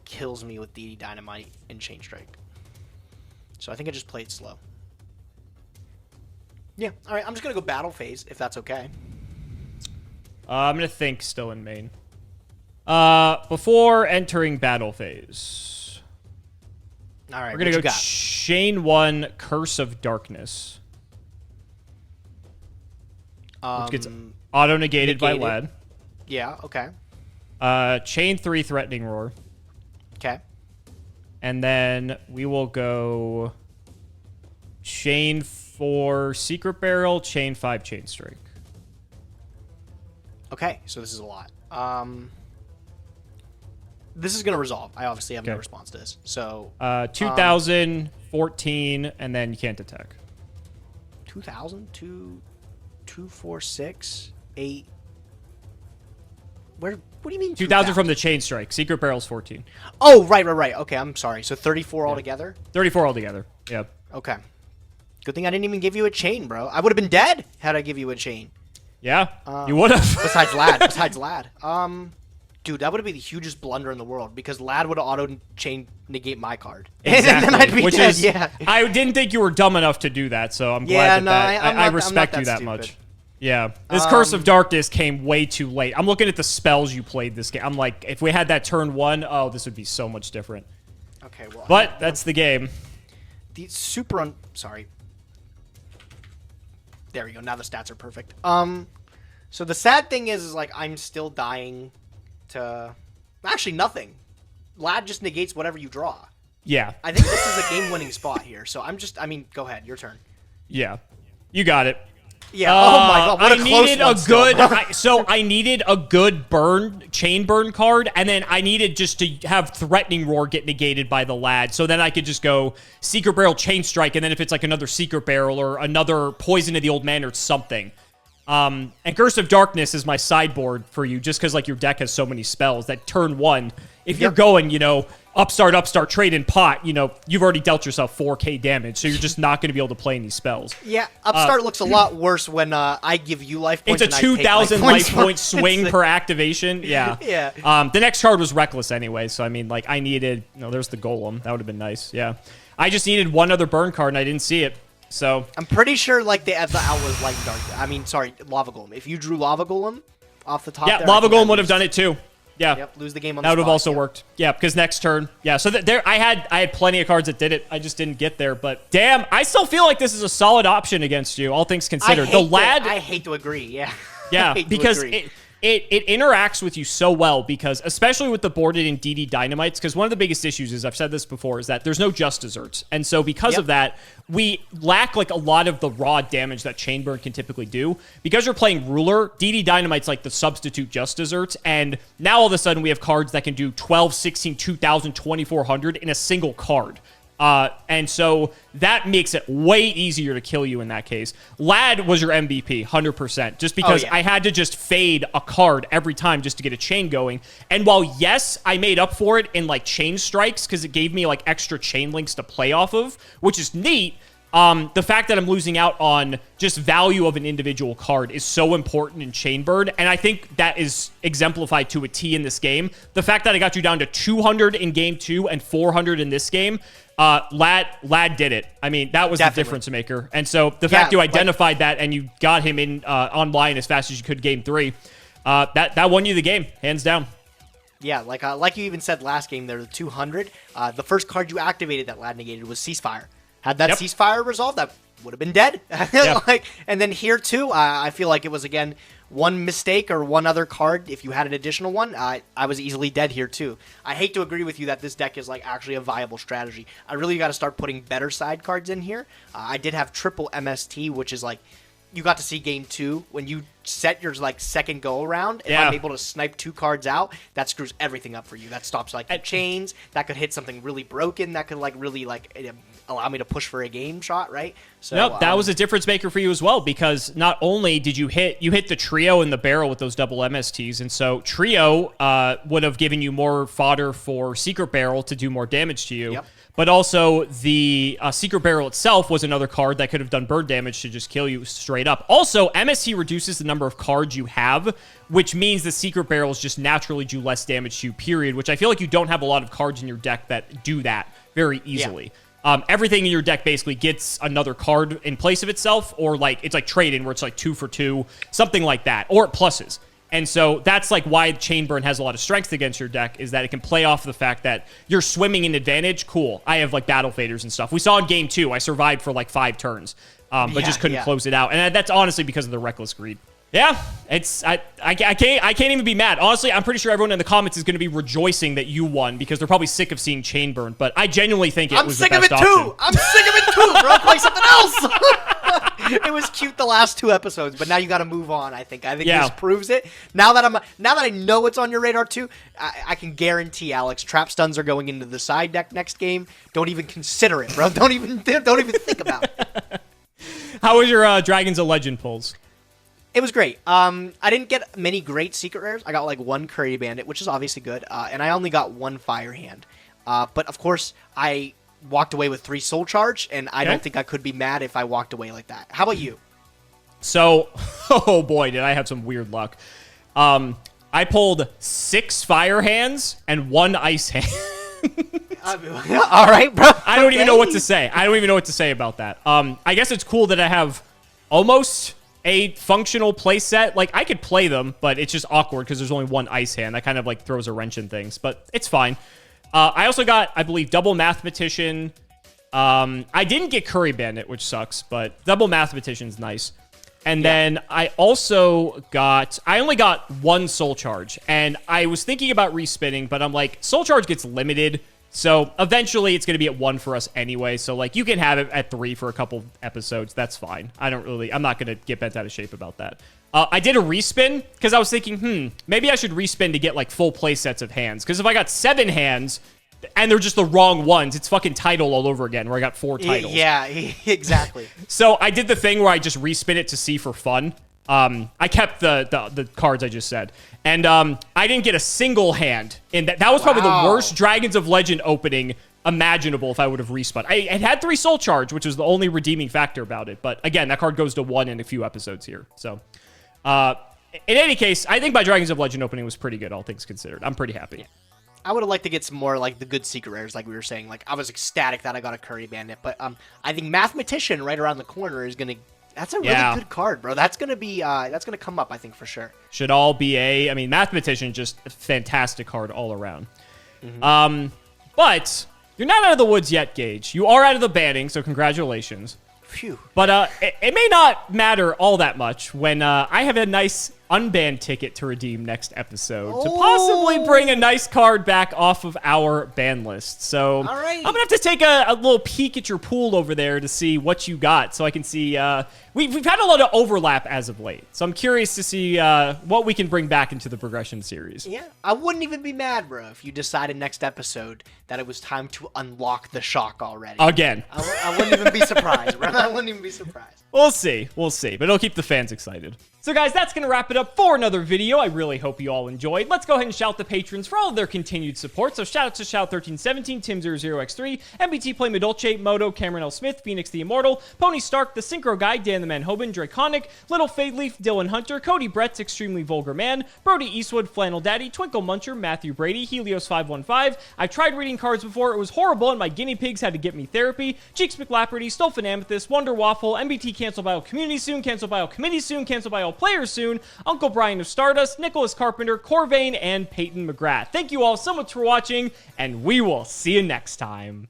kills me with DD Dynamite and Chain Strike. So I think I just play it slow. Yeah, alright, I'm just going to go battle phase, if that's okay. I'm going to think still in main. Before entering battle phase, Alright, we're going to go Chain 1, Curse of Darkness. Which gets auto-negated by Lad. Yeah, okay. Chain 3, Threatening Roar. Okay. And then we will go Chain 4, Secret Barrel, Chain 5, Chain Strike. Okay, so this is a lot. This is going to resolve. I obviously have no response to this. So 2,000, 14, and then you can't attack. 2,000, 2, 4, 6, 8. What do you mean 2,000 from the Chain Strike. Secret Barrel's 14. Oh, right. Okay, I'm sorry. So 34 altogether? 34 altogether. Yep. Okay. Good thing I didn't even give you a chain, bro. I would have been dead had I give you a chain. Yeah, you would have. Besides Lad. Dude, that would have been the hugest blunder in the world because Lad would have auto-chain negate my card. Exactly. And then I'd be dead, yeah. I didn't think you were dumb enough to do that, so I'm glad I respect you that much. Yeah. This Curse of Darkness came way too late. I'm looking at the spells you played this game. I'm like, if we had that turn 1, oh, this would be so much different. Okay, well. But that's the game. The sorry. There we go. Now the stats are perfect. So the sad thing is like I'm still dying to actually nothing. Lad just negates whatever you draw. Yeah. I think this is a game-winning spot here. So go ahead, your turn. Yeah. You got it. Yeah. Oh my god. What a close one still. I needed a good chain burn card, and then I needed just to have Threatening Roar get negated by the Lad, so then I could just go Secret Barrel, Chain Strike, and then if it's like another Secret Barrel or another Poison to the Old Man or something. And Curse of Darkness is my sideboard for you, just because like your deck has so many spells that turn 1, if you're going, upstart, trade in pot, you've already dealt yourself 4k damage, so you're just not going to be able to play any spells. Yeah, upstart looks a lot worse when I give you life points. It's a 2,000 life point swing per activation. Yeah. Yeah. The next card was Reckless anyway, so I mean, like, I needed... there's the Golem. That would have been nice. Yeah. I just needed one other burn card, and I didn't see it. So I'm pretty sure, like, the out was Light and Dark. I mean, sorry, Lava Golem. If you drew Lava Golem off the top, Lava Golem would have done it too. Yeah. Yep, lose the game on that the would have also worked. Yeah, because next turn. Yeah, so I had plenty of cards that did it. I just didn't get there. But damn, I still feel like this is a solid option against you, all things considered. I hate to agree. Yeah. Yeah, because It interacts with you so well because, especially with the boarded and DD Dynamites, because one of the biggest issues is, I've said this before, is that there's no just desserts. And so because of that, we lack like a lot of the raw damage that Chainburn can typically do. Because you're playing Ruler, DD Dynamite's like the substitute just desserts. And now all of a sudden we have cards that can do 12, 16, 2,000, 2,400 in a single card. And so that makes it way easier to kill you in that case. Lad was your MVP, 100%, just because I had to just fade a card every time just to get a chain going. And while, yes, I made up for it in like chain strikes because it gave me like extra chain links to play off of, which is neat. The fact that I'm losing out on just value of an individual card is so important in Chainbird, and I think that is exemplified to a T in this game. The fact that I got you down to 200 in game 2 and 400 in this game, Lad did it. I mean, that was the difference maker. And so the fact you identified that and you got him in online as fast as you could game 3, that won you the game, hands down. Yeah, like you even said last game there, the 200, the first card you activated that Lad negated was Ceasefire. Had that ceasefire resolved, that would have been dead. And then here too, I feel like it was again one mistake or one other card. If you had an additional one, I was easily dead here too. I hate to agree with you that this deck is like actually a viable strategy. I really got to start putting better side cards in here. I did have triple MST, which is like you got to see game 2 when you set your like second go around. If I'm able to snipe 2 cards out, that screws everything up for you. That stops like chains. That could hit something really broken. That could like really like allow me to push for a game shot, right? So that was a difference maker for you as well, because not only did you hit the trio in the barrel with those double MSTs, and so trio would have given you more fodder for secret barrel to do more damage to you. But also, the Secret Barrel itself was another card that could have done bird damage to just kill you straight up. Also, MST reduces the number of cards you have, which means the Secret Barrels just naturally do less damage to you, period, which I feel like you don't have a lot of cards in your deck that do that very easily. Everything in your deck basically gets another card in place of itself, or like it's like trade-in where it's like 2 for 2, something like that, or it pluses. And so that's like why Chainburn has a lot of strength against your deck, is that it can play off the fact that you're swimming in advantage. Cool. I have like battle faders and stuff. We saw in game 2, I survived for like 5 turns, but just couldn't close it out. And that's honestly because of the reckless greed. Yeah, it's I can't even be mad. Honestly, I'm pretty sure everyone in the comments is going to be rejoicing that you won because they're probably sick of seeing Chainburn. But I genuinely think it was the best option. I'm sick of it too, bro. Play something else. It was cute the last 2 episodes, but now you got to move on. I think this proves it. Now that I know it's on your radar too, I can guarantee, Alex, trap stuns are going into the side deck next game. Don't even consider it, bro. Don't even think about it. How was your Dragons of Legend pulls? It was great. I didn't get many great secret rares. I got like 1 Curry Bandit, which is obviously good, and I only got 1 Fire Hand. But of course, I walked away with 3 Soul Charge, and I don't think I could be mad if I walked away like that. How about you? So, oh boy, did I have some weird luck. I pulled 6 Fire Hands and 1 Ice Hand. All right, bro. I don't even know what to say. I don't even know what to say about that. I guess it's cool that I have almost a functional play set. Like, I could play them, but it's just awkward because there's only 1 Ice Hand. That kind of like throws a wrench in things, but it's fine. I also got, I believe, double Mathematician. I didn't get Curry Bandit, which sucks, but double Mathematician's nice. And then I also got, I only got 1 Soul Charge, and I was thinking about respinning, but I'm like, Soul Charge gets limited, so eventually it's going to be at 1 for us anyway, so like, you can have it at 3 for a couple episodes, that's fine. I'm not going to get bent out of shape about that. I did a respin, because I was thinking, maybe I should respin to get like full play sets of hands, because if I got 7 hands, and they're just the wrong ones, it's fucking title all over again, where I got 4 titles. Yeah, exactly. So I did the thing where I just respin it to see for fun. I kept the cards I just said. And I didn't get a single hand in that. That was probably the worst Dragons of Legend opening imaginable if I would have respun. I had 3 Soul Charge, which was the only redeeming factor about it. But again, that card goes to 1 in a few episodes here. So in any case, I think my Dragons of Legend opening was pretty good, all things considered. I'm pretty happy. I would have liked to get some more, like, the good secret rares, like we were saying. Like, I was ecstatic that I got a Curry Bandit, but I think Mathematician right around the corner is going to... That's a really good card, bro. That's going to be... that's going to come up, I think, for sure. Should all be I mean, Mathematician, just a fantastic card all around. But you're not out of the woods yet, Gage. You are out of the banning, so congratulations. Phew. But it may not matter all that much when I have a nice unbanned ticket to redeem next episode to possibly bring a nice card back off of our ban list. So I'm gonna have to take a little peek at your pool over there to see what you got, so I can see. We've had a lot of overlap as of late, so I'm curious to see what we can bring back into the progression series. Yeah, I wouldn't even be mad, bro, if you decided next episode that it was time to unlock the shock already. Again. I wouldn't even be surprised, bro. I wouldn't even be surprised. We'll see, but it'll keep the fans excited. So guys, that's going to wrap it up for another video. I really hope you all enjoyed. Let's go ahead and shout the patrons for all of their continued support. So shout out to Shout1317, Tim00x3, MBT Play Medolce, Moto, Cameron L. Smith, Phoenix the Immortal, Pony Stark, The Synchro Guy, Dan the Man Hoban, Draconic, Little Fade Leaf, Dylan Hunter, Cody Bretts, Extremely Vulgar Man, Brody Eastwood, Flannel Daddy, Twinkle Muncher, Matthew Brady, Helios515. I tried reading cards before, it was horrible, and my guinea pigs had to get me therapy. Cheeks McLaperty, Stolfin Amethyst, Wonder Waffle, MBT Cancel Bio Community soon, Cancel Bio Committee soon, Cancel Bio Players soon, Uncle Brian of Stardust, Nicholas Carpenter, Corvain, and Peyton McGrath. Thank you all so much for watching, and we will see you next time.